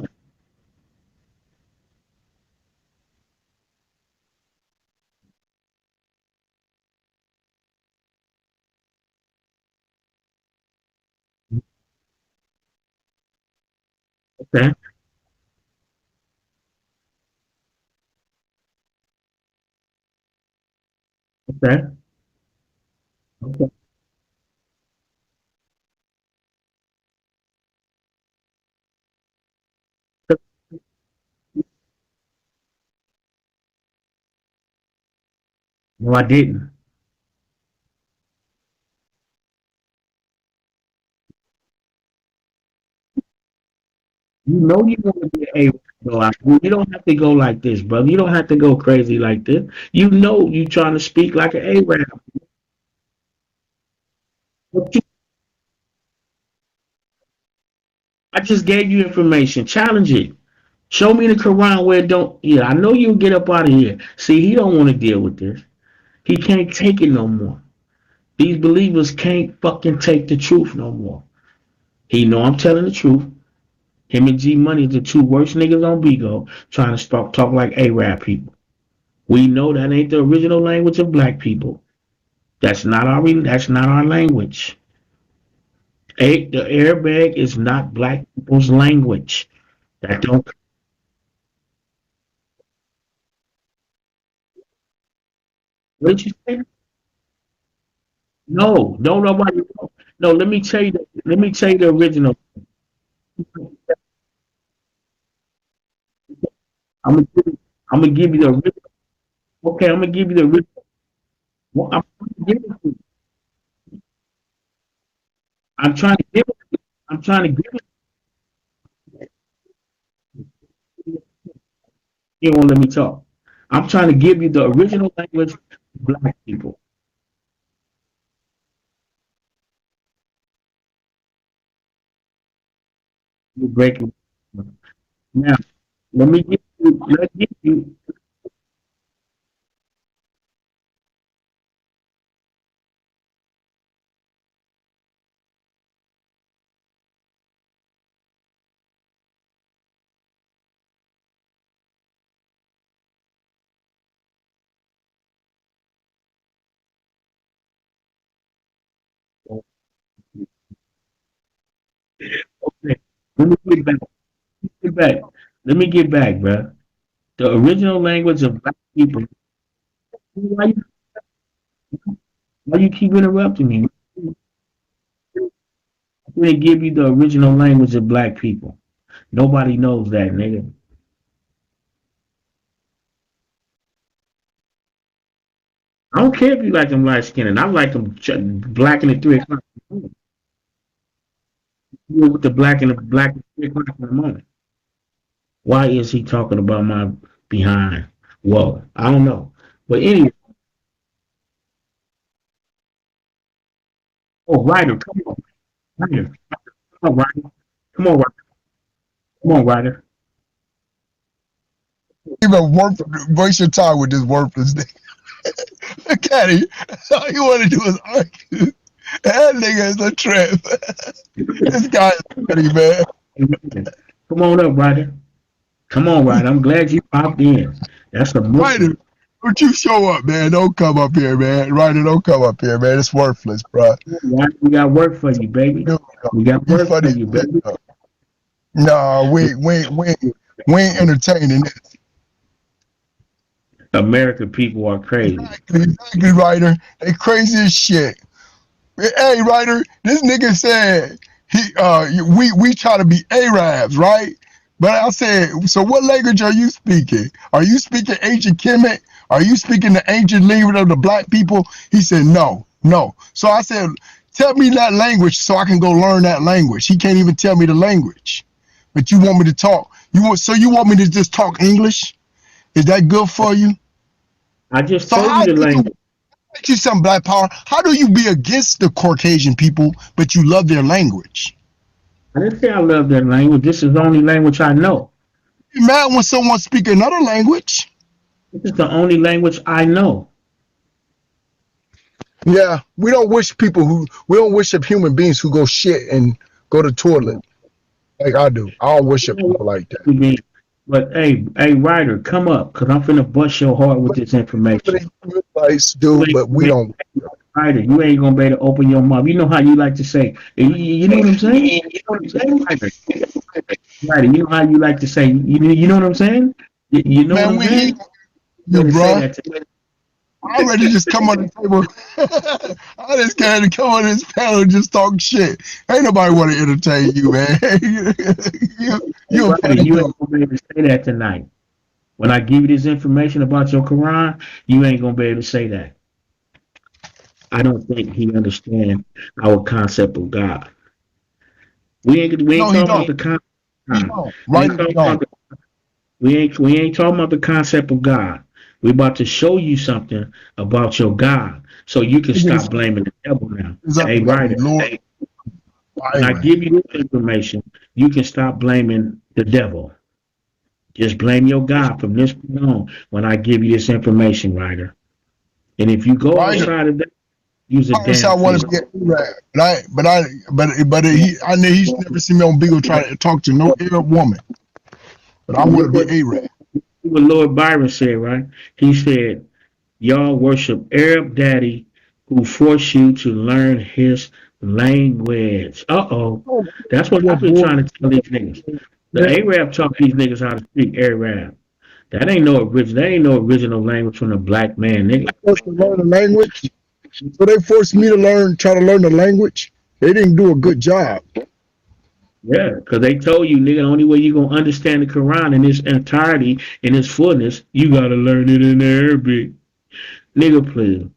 Okay, okay, okay. No, I didn't. You know you want to be an A though. You don't have to go like this, brother. You don't have to go crazy like this. You know you trying to speak like an A-Rap. But I just gave you information. Challenge it. Show me the Quran where it don't. Yeah, I know you'll get up out of here. See, he don't want to deal with this. He can't take it no more. These believers can't fucking take the truth no more. He know I'm telling the truth. Him and G Money is the two worst niggas on Bigo trying to talk like A-Rap people. We know that ain't the original language of black people. That's not our language. The Arabic is not black people's language. That don't. What did you say? No, no, nobody. No, let me tell you. Let me tell you the original. I'm gonna give you, I'm gonna give you the original. Okay, I'm gonna give you the original. Well, I'm trying to give it to you. I'm trying to give it. I'm trying to give it. You won't let me talk. I'm trying to give you the original language of black people. You're breaking. Now, let me give you. Let me give you. Okay. Let me get back. Get back. Let me get back, bro. The original language of black people. Why you keep interrupting me? I'm gonna give you the original language of black people. Nobody knows that, nigga. I don't care if you like them light skinned. I like them black in the 3 o'clock. With the black and the black at 3 o'clock in the morning. Why is he talking about my behind? Whoa, I don't know. But anyway, oh, Ryder, come on, Ryder, come on, Ryder, come on, Ryder, come on, Ryder. Even worth waste your time with this worthless nigga. Look at him. All you want to do is argue. That nigga is a trip. This guy is funny, man. Come on up, Ryder. Come on, Ryder. I'm glad you popped in. That's a Ryder, Muslim. don't you show up, man. Don't come up here, man. Ryder, don't come up here, man. It's worthless, bro. Ryder, we got work for you, baby. You, We got you work for funny you, as shit, baby. though. Nah, we ain't entertaining this. American people are crazy. Exactly, Ryder. They crazy as shit. Hey, Ryder, this nigga said we try to be Arabs, right? But I said, so what language are you speaking? Are you speaking ancient Kemet? Are you speaking the ancient language of the black people? He said, no, no. So I said, tell me that language so I can go learn that language. He can't even tell me the language. But you want me to talk? You want me to just talk English? Is that good for you? I just So told you how the do you language. you some black power? How do you be against the Caucasian people, but you love their language? I didn't say I love that language. This is the only language I know. You mad when someone speak another language? This is the only language I know. Yeah, we don't worship human beings who go shit and go to toilet like I do. I don't worship people like that. But hey, Ryder, come up, cause I'm finna bust your heart with this information. Israelites You do, ain't but gonna we be, don't. Ryder, you ain't gonna be able to open your mouth. You know how you like to say. You know what I'm saying? You know what I'm saying, Ryder? Ryder, you know how you like to say. You know what I'm saying? You know what Man, I'm we ain't saying? gonna You you, better say bruh. that to me. I'm ready to just come on the table. I just got to come on this panel and just talk shit. Ain't nobody want to entertain you, man. you Hey, a Ryder, funny you dude. ain't gonna be able to say that tonight. When I give you this information about your Quran, you ain't gonna be able to say that. I don't think he understands our concept of God. We ain't No, he talking about don't. the concept of He God. don't. We Right? ain't He talking about don't. we ain't talking about the concept of God. We about to show you something about your God, so you can Niggas stop blaming the devil now. is up Hey, about the writer. Lord Hey, when I Byron. give you this information, you can stop blaming the devil. Just blame your God from this point on. When I give you this information, writer, and if you go Ryder. outside of that, you's a Honestly, I damn want to fool. be an Arab, but he, I know he's never seen me on Bigo trying to talk to no Arab woman. But I want to Look be what Arab. Lord Byron said, right? He said, y'all worship Arab daddy who forced you to learn his language. Uh-oh. Oh, That's what your I've been boy, trying to tell these niggas. The man, Arab taught these niggas how to speak Arab. That ain't no original language from a black man, nigga. forced to learn the language. So they forced me to try to learn the language. They didn't do a good job. Yeah, because they told you, nigga, the only way you gonna understand the Quran in its entirety, in its fullness, you gotta learn it in Arabic. Nigga, please.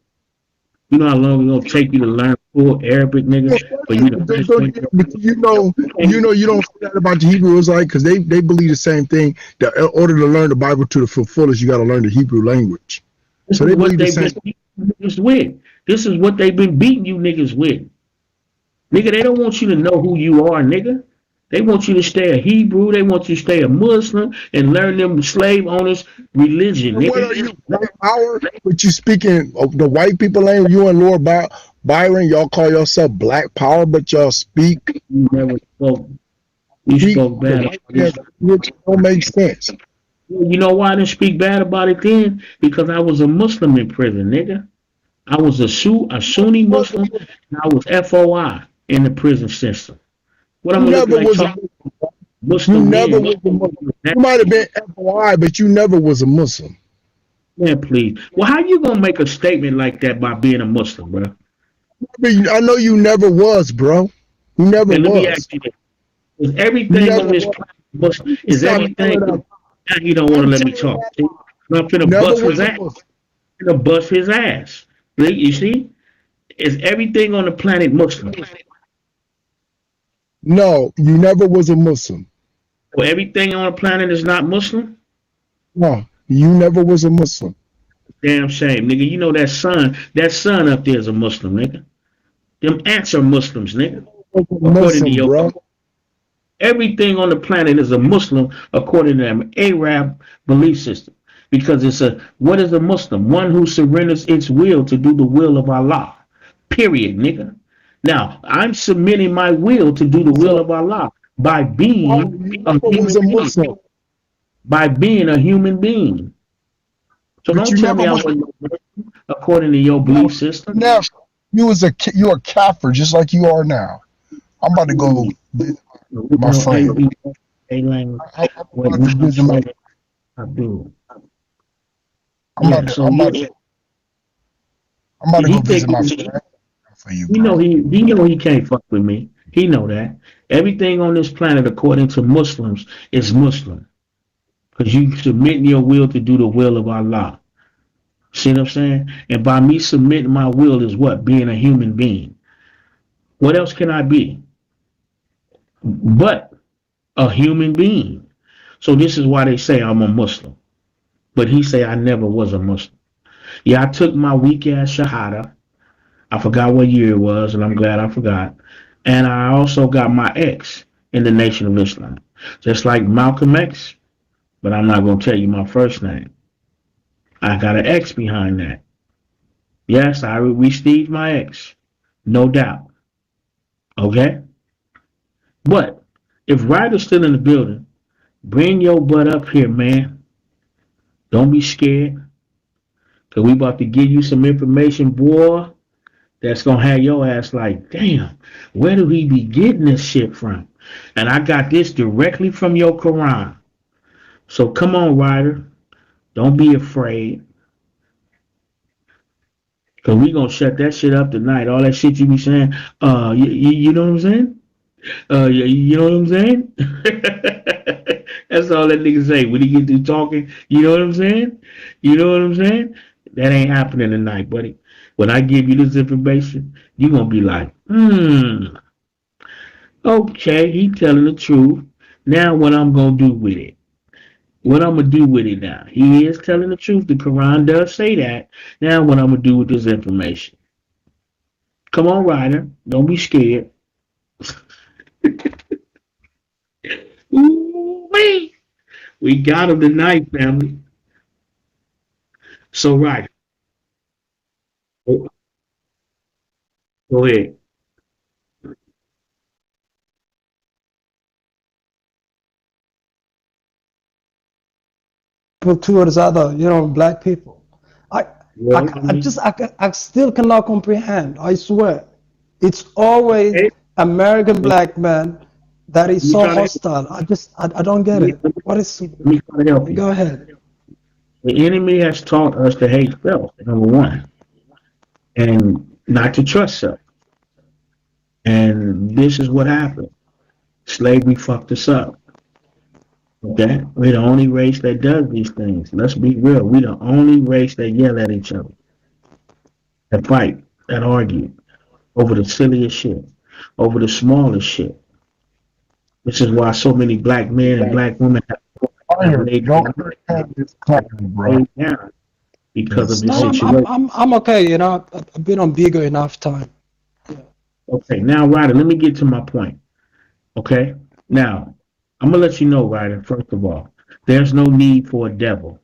You know how long it's gonna take you to learn full Arabic, nigga, for you to understand your But you don't say that about the Hebrew Israelite because they believe the same thing. That in order to learn the Bible to the fullest, you got to learn the Hebrew language. This So is they what believe the they've been same. beating you niggas with. This is what they've been beating you niggas with. Nigga, they don't want you to know who you are, nigga. They want you to stay a Hebrew. They want you to stay a Muslim and learn them slave owners' religion, What are you, nigga. Black Power? But you speaking of the white people language. You and Lord Byron, y'all call yourself Black Power, but y'all You never spoke. You speak spoke the bad about white this. man language. Don't make sense. You know why I didn't speak bad about it then? Because I was a Muslim in prison, nigga. I was a Sunni Muslim, and I was FOI in the prison system. What I'm You gonna look never like was a talking Muslim. You Muslim never men? was a Muslim. You might have been FOI, but you never was a Muslim. Man, please. Well, how you gonna make a statement like that by being a Muslim, bro? I know you never was, bro. You never Okay, let me ask was. you this: Is You everything on never this was. planet Muslim? You Is stop everything? telling that. Now you don't want to I'm let me telling talk. that. See? I'm You finna never bust his was a ass. Muslim. I'm finna bust his ass. You see? Is everything on the planet Muslim? No, you never was a Muslim. Well, everything on the planet is not Muslim? No, you never was a Muslim. Damn shame, nigga. You know that sun up there is a Muslim, nigga. Them ants are Muslims, nigga. Was a According to Muslim, your bro. everything on the planet is a Muslim according to an Arab belief system. Because it's a what is a Muslim? One who surrenders its will to do the will of Allah. Period, nigga. Now, I'm submitting my will to do the will So of Allah by no, being you a never was human a being. Muslim. By being a human being. So But don't you tell never me I was. wasn't according to your No, belief system. never. You're a kafir just like you are now. I'm about to go visit We my know friend. A language. I'm What about to you visit my. say I do. I'm about Yeah, to. so I'm you about to. I'm about to he go think visit my friend for you, he know bro. he know he can't fuck with me. He know that. Everything on this planet according to Muslims is Muslim. Because you submitting your will to do the will of Allah. See what I'm saying? And by me submitting my will is what? Being a human being. What else can I be? But a human being. So this is why they say I'm a Muslim. But he say I never was a Muslim. Yeah, I took my weak ass Shahada. I forgot what year it was, and I'm glad I forgot. And I also got my X in the Nation of Islam. Just like Malcolm X, but I'm not going to tell you my first name. I got an X behind that. Yes, I received my X. No doubt. Okay? But if Ryder's still in the building, bring your butt up here, man. Don't be scared. Because we about to give you some information, boy, that's going to have your ass like, damn, where do he be getting this shit from? And I got this directly from your Quran. So come on, Ryder. Don't be afraid. Because we going to shut that shit up tonight. All that shit you be saying, you know what I'm saying? You know what I'm saying? That's all that nigga say when he get through talking. You know what I'm saying? You know what I'm saying? That ain't happening tonight, buddy. When I give you this information, you gonna be like, okay, he telling the truth. Now what I'm gonna do with it? What I'm gonna do with it now? He is telling the truth. The Quran does say that. Now what I'm gonna do with this information? Come on, Ryder. Don't be scared. Ooh-wee. We got him tonight, family. So Ryder, go ahead. Towards other, black people. I, Well, I mean, I still cannot comprehend. I swear, it's always okay. American Let black man that is me so try to help. hostile. I don't get it. Let What is? me try to help you. Go ahead. The enemy has taught us to hate self, number one, and not to trust self. And this is what happened. Slavery fucked us up. Okay? We're the only race that does these things. Let's be real. We're the only race that yell at each other, that fight, that argue over the silliest shit, over the smallest shit. This is why so many black men and black women have Fire, laid don't down, understand this claim, bro. laid down because of Yes. this No, situation. I'm okay. I've been on Bigo enough time. Okay, now, Ryder, let me get to my point. Okay? Now, I'm going to let you know, Ryder, first of all, there's no need for a devil.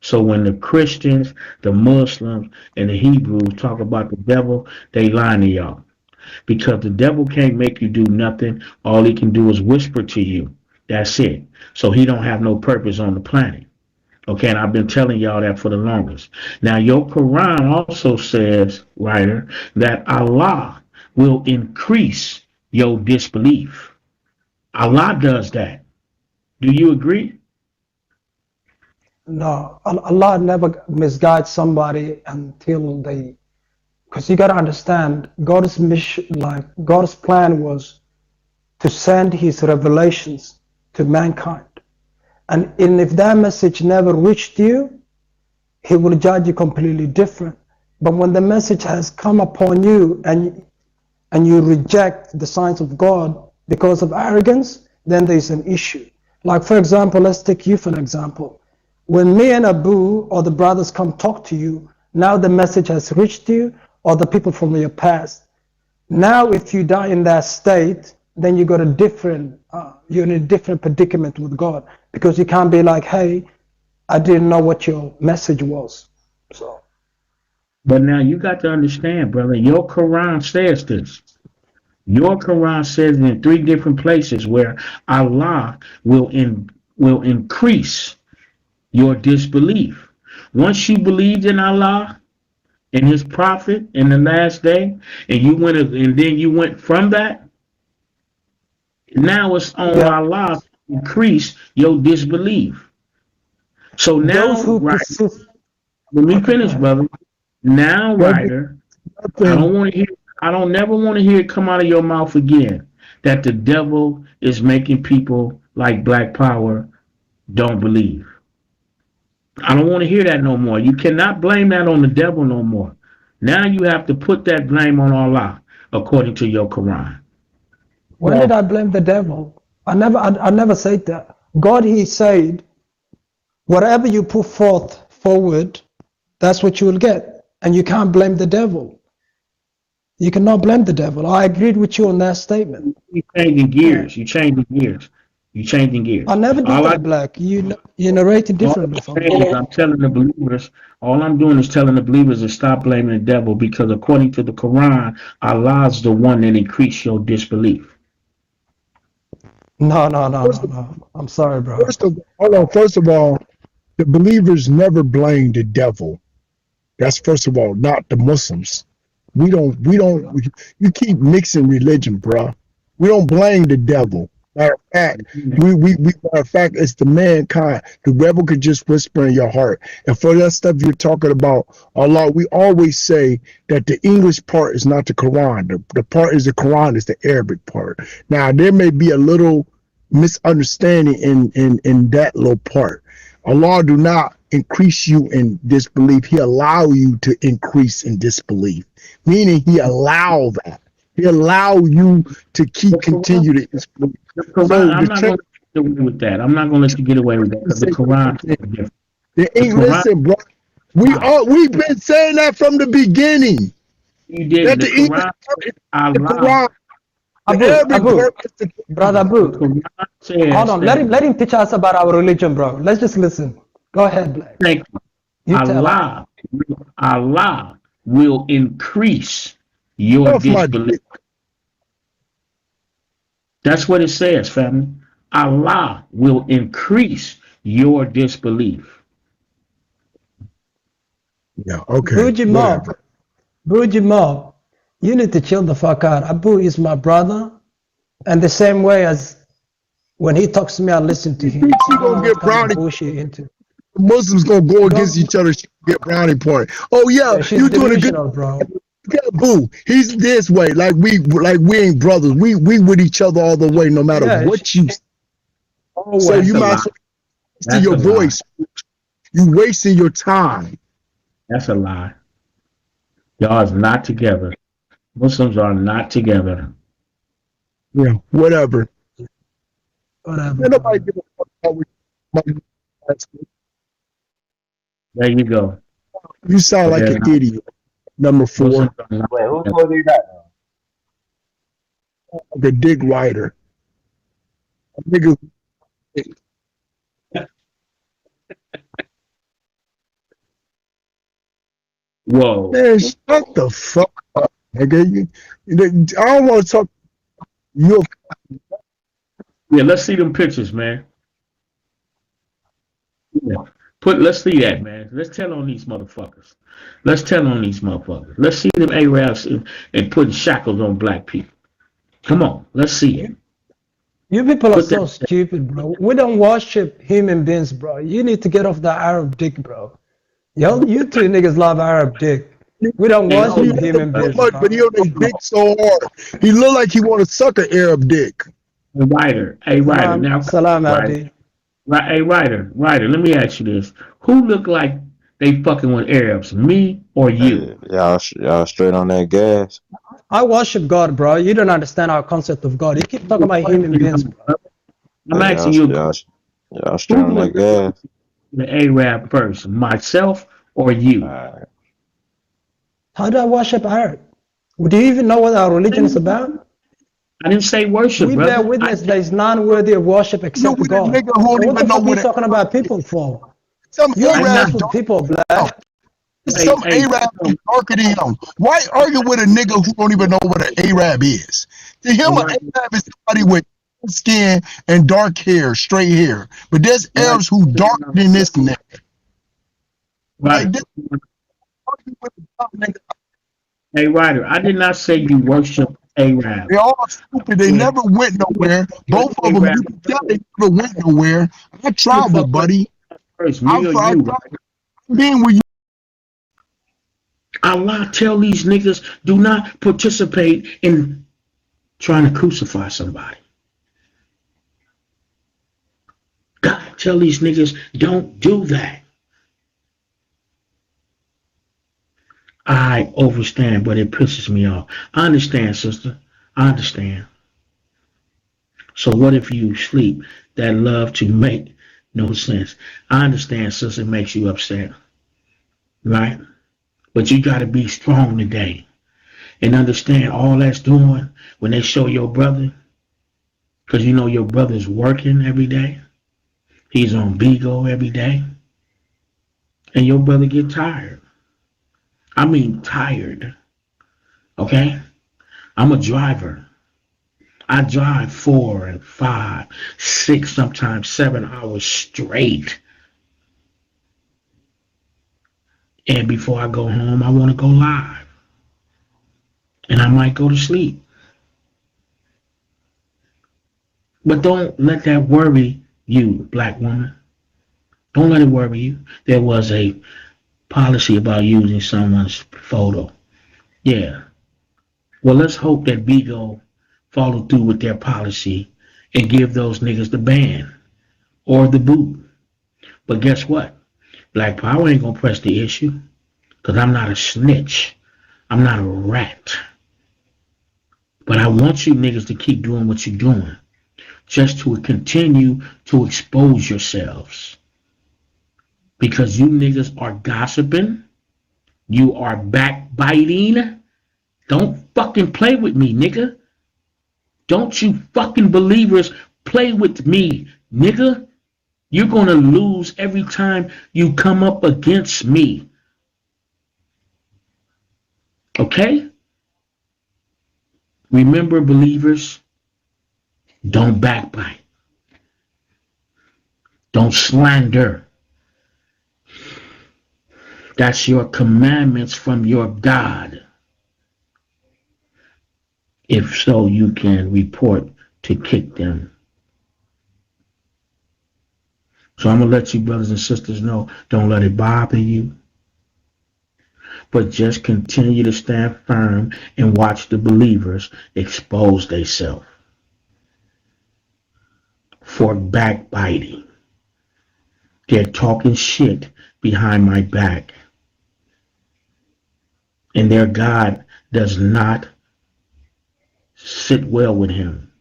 So when the Christians, the Muslims, and the Hebrews talk about the devil, they lying to y'all. Because the devil can't make you do nothing. All he can do is whisper to you. That's it. So he don't have no purpose on the planet. Okay, and I've been telling y'all that for the longest. Now, your Quran also says, Ryder, that Allah will increase your disbelief. Allah does that. Do you agree? No, Allah never misguides somebody until they. Because you gotta understand, God's mission, like God's plan was to send His revelations to mankind. And if that message never reached you, He will judge you completely different. But when the message has come upon you and you reject the signs of God because of arrogance, then there's an issue. Like, for example, let's take you for an example. When me and Abu or the brothers come talk to you, now the message has reached you, or the people from your past. Now, if you die in that state, then you got a different, you're in a different predicament with God, because you can't be like, hey, I didn't know what your message was. So, But now you got to understand, brother, your Quran says this. Your Quran says in three different places where Allah will increase your disbelief. Once you believed in Allah and His Prophet in the last day, and then you went from that, now it's on yeah, Allah to increase your disbelief. So those now, who right, persist. let me Okay, go finish, ahead. brother. Now, Brother, Ryder, I nothing. don't want to hear. I don't never want to hear it come out of your mouth again that the devil is making people like Black Power don't believe. I don't want to hear that no more. You cannot blame that on the devil no more. Now you have to put that blame on Allah, according to your Quran. When did Well, I blame the devil? I never said that. God, He said, whatever you put forward, that's what you will get. And you can't blame the devil. You cannot blame the devil. I agreed with you on that statement. You changing Yeah. gears. You changing gears. You changing I gears. never did All I that, Black. You narrated all differently I'm from me. saying is I'm telling the believers. All I'm doing is telling the believers to stop blaming the devil because according to the Quran, Allah's the one that increased your disbelief. No, no, no, first no, of, no. I'm sorry, bro. hold on. First of all, the believers never blame the devil. That's first of all, not the Muslims. You keep mixing religion, bruh. We don't blame the devil. Matter of fact, matter of fact, it's the mankind. The devil could just whisper in your heart. And for that stuff you're talking about, Allah, we always say that the English part is not the Quran. The part is the Quran is the Arabic part. Now, there may be a little misunderstanding in that little part. Allah do not increase you in disbelief. He allow you to increase in disbelief, meaning he allow that. He allow you to keep continue to disbelieve. The Quran, So I'm the not going to get away with that. I'm not going to let you get away with that because the Quran is different. they The ain't Quran, listen, bro. We've been saying that from the beginning. you didn't. That The the English, Quran, the Allah, Quran, the Abu, Arabic Abu, part is the brother Quran. the Abu, Quran hold says on. that, Let him teach us about our religion, bro. Let's just listen. Go ahead, Black. thank you, You tell us. Allah will increase your Off my disbelief. dick. That's what it says, family. Allah will increase your disbelief. Yeah, okay, Buji Mob, whatever. Buji Mob, you need to chill the fuck out. Abu is my brother, and the same way as when he talks to me, I listen to You him. think So she I don't know gonna what get kind of brownie? bullshit into. Muslims gonna go against Go, each other. She get brownie point. Oh yeah, yeah, she's you doing a good. delusional, bro. Yeah, boo. He's this way. Like we ain't brothers. We with each other all the way, no matter Yeah, what you say. So always. That's you a might lie. as well wasting That's your a lie. voice. You wasting your time. That's a lie. Y'all is not together. Muslims are not together. Yeah, whatever. Whatever, Ain't nobody bro. give a fuck about what There you go. you sound But like they're an not. idiot. Number Muslims 4, are not Wait, who together. told you that? the dick rider. Nigga, Whoa. man, shut the fuck up, nigga. I don't want to talk. You Yeah, let's see them pictures, man. Yeah. Let's see that, man. Let's tell on these motherfuckers. Let's tell on these motherfuckers. Let's see them Arabs and putting shackles on black people. Come on, let's see it. You people are Put so that. stupid, bro. We don't worship human beings, bro. You need to get off that Arab dick, bro. Yo, you two niggas love Arab dick. We don't Hey, he hold worship on, love him human so beings, much, but bro. he on his dick so hard. He look like he want to suck an Arab dick. Ryder. Hey, Ryder. Salam, Now, salam, Ryder. Adi. Hey, Ryder. Let me ask you this: who look like they fucking with Arabs, me or you? Hey, y'all straight on that gas. I worship God, bro. You don't understand our concept of God. You keep talking about human beings, bro. I'm Hey, asking you, y'all straight who on would that gas. the Arab first, myself or you? Alright. How do I worship Arab? Do you even know what our religion is about? I didn't say worship, We bear brother. witness there is none worthy of worship You except with a God. nigga who So don't what the even know fuck are you what a talking about people for? some You're I'm obsessed not. Arab with dark. people, Black. Some Hey, Arab is darker than him. Why argue with a nigga who don't even know what an Arab is? To him, an Ryder, Arab is somebody with skin and dark hair, straight hair. But there's Ryder, Arabs who darker than this nigga. Like Ryder. this argue with a dumb nigga. Hey, Ryder, I did not say you worship They Arabs. all stupid. They Yeah. never went nowhere. Which Both of them, Arab you can tell they never went nowhere. I who the fuck traveled, was buddy. first, me I've, or I've you? Ryder? been with you. Allah tell these niggas do not participate in trying to crucify somebody. God tell these niggas don't do that. I overstand, but it pisses me off. I understand, sister. I understand. So what if you sleep? That love to make no sense. I understand, sister, it makes you upset, right? But you got to be strong today and understand all that's doing when they show your brother, because you know your brother's working every day. He's on Bigo every day, and your brother get tired. I mean tired. Okay, I'm a driver. I drive 4 and 5, 6, sometimes 7 hours straight. And before I go home, I want to go live. And I might go to sleep. But don't let that worry you, black woman. Don't let it worry you. There was a policy about using someone's photo. Yeah. Well, let's hope that Bigo follow through with their policy and give those niggas the ban or the boot. But guess what? Black Power ain't gonna press the issue because I'm not a snitch. I'm not a rat. But I want you niggas to keep doing what you're doing just to continue to expose yourselves. Because you niggas are gossiping. You are backbiting. Don't fucking play with me, nigga. Don't you fucking believers play with me, nigga. You're gonna lose every time you come up against me. Okay? Remember, believers, don't backbite. Don't slander. That's your commandments from your God. If so, you can report to kick them. So I'm going to let you brothers and sisters know, don't let it bother you. But just continue to stand firm and watch the believers expose themselves for backbiting. They're talking shit behind my back. And their God does not sit well with him.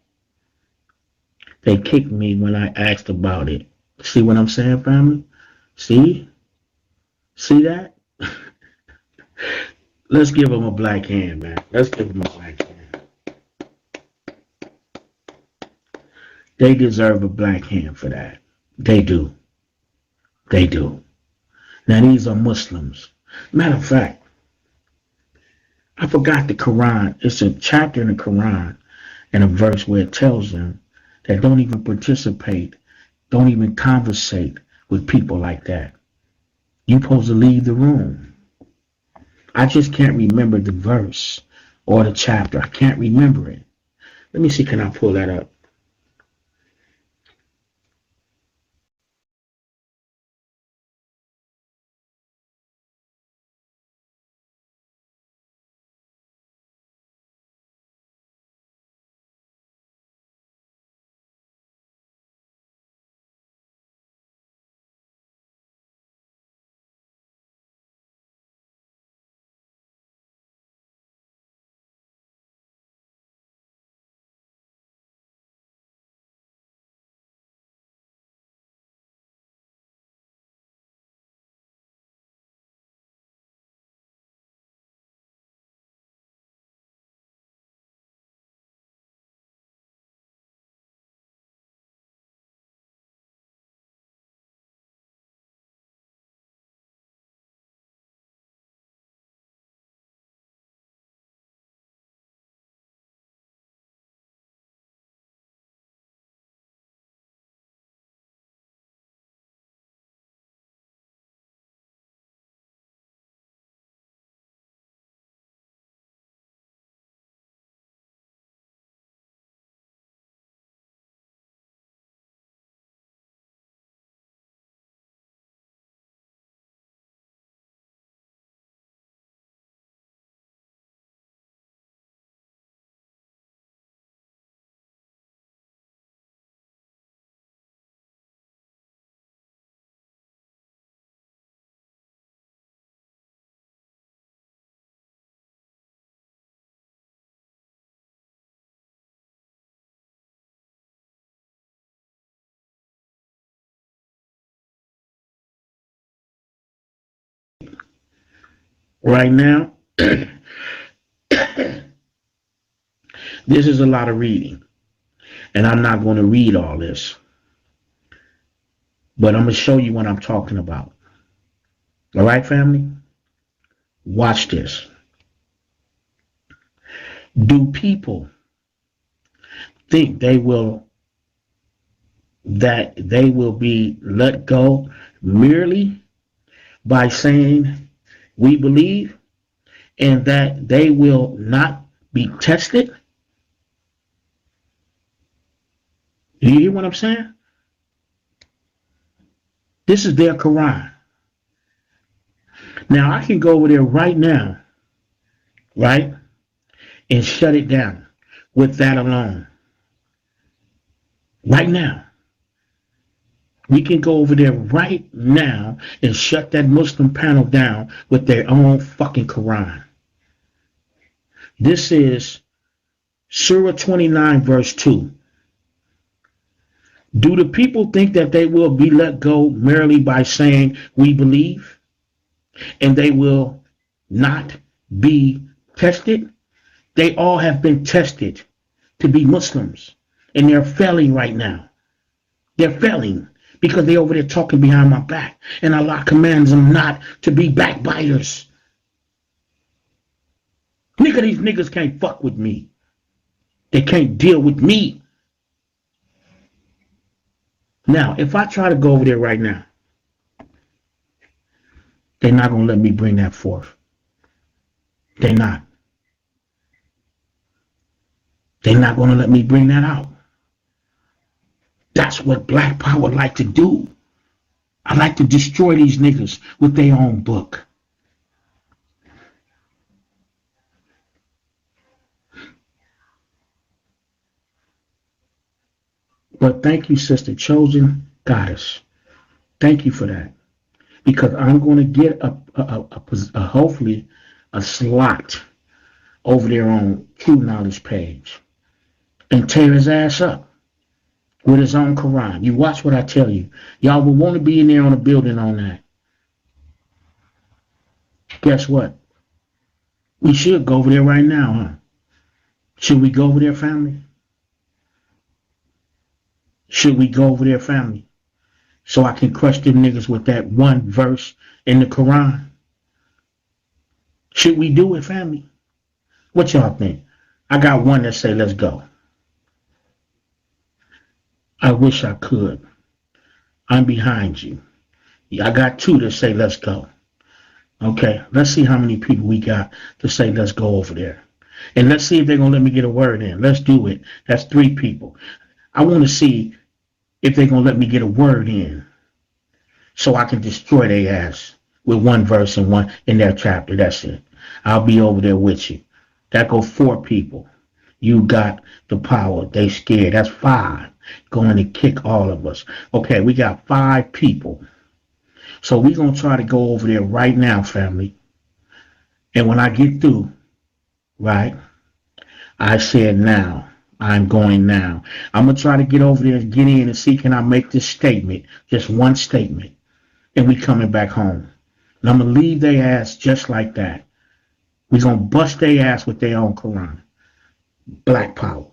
They kicked me when I asked about it. See what I'm saying, family? See? See that? Let's give them a black hand, man. Let's give them a black hand. They deserve a black hand for that. They do. They do. Now, these are Muslims. Matter of fact, I forgot the Quran. It's a chapter in the Quran and a verse where it tells them that don't even participate, don't even conversate with people like that. You're supposed to leave the room. I just can't remember the verse or the chapter. I can't remember it. Let me see, can I pull that up? Right now, this is a lot of reading, and I'm not going to read all this, but I'm going to show you what I'm talking about. All right, family? Watch this. Do people think that they will be let go merely by saying we believe and that they will not be tested? Do you hear what I'm saying? This is their Quran. Now I can go over there right now, right, and shut it down with that alone. Right now. We can go over there right now and shut that Muslim panel down with their own fucking Quran. This is Surah 29, verse 2. Do the people think that they will be let go merely by saying, we believe, and they will not be tested? They all have been tested to be Muslims, and they're failing right now. They're failing because they're over there talking behind my back, and Allah commands them not to be backbiters. Nigga, these niggas can't fuck with me. They can't deal with me. Now, if I try to go over there right now, they're not going to let me bring that forth. They're not. They're not going to let me bring that out. That's what Black Power like to do. I like to destroy these niggas with their own book. But thank you, Sister Chosen Goddess. Thank you for that. Because I'm going to get hopefully a slot over there on True Knowledge page and tear his ass up with his own Quran. You watch what I tell you. Y'all will want to be in there on a building on that. Guess what? We should go over there right now, huh? Should we go over there, family? Should we go over there, family? So I can crush them niggas with that one verse in the Quran? Should we do it, family? What y'all think? I got one that say, let's go. I wish I could. I'm behind you. I got two that say, let's go. Okay, let's see how many people we got to say, let's go over there. And let's see if they're going to let me get a word in. Let's do it. That's 3 people. I want to see if they're going to let me get a word in so I can destroy their ass with one verse and one in their chapter. That's it. I'll be over there with you. That go 4 people. You got the power. They scared. That's 5 going to kick all of us. Okay, we got 5 people. So we're going to try to go over there right now, family. And when I get through, right, I said now. I'm going now. I'm going to try to get over there and get in and see can I make this statement, just one statement, and we coming back home. And I'm going to leave their ass just like that. We're going to bust their ass with their own Quran. Black Power.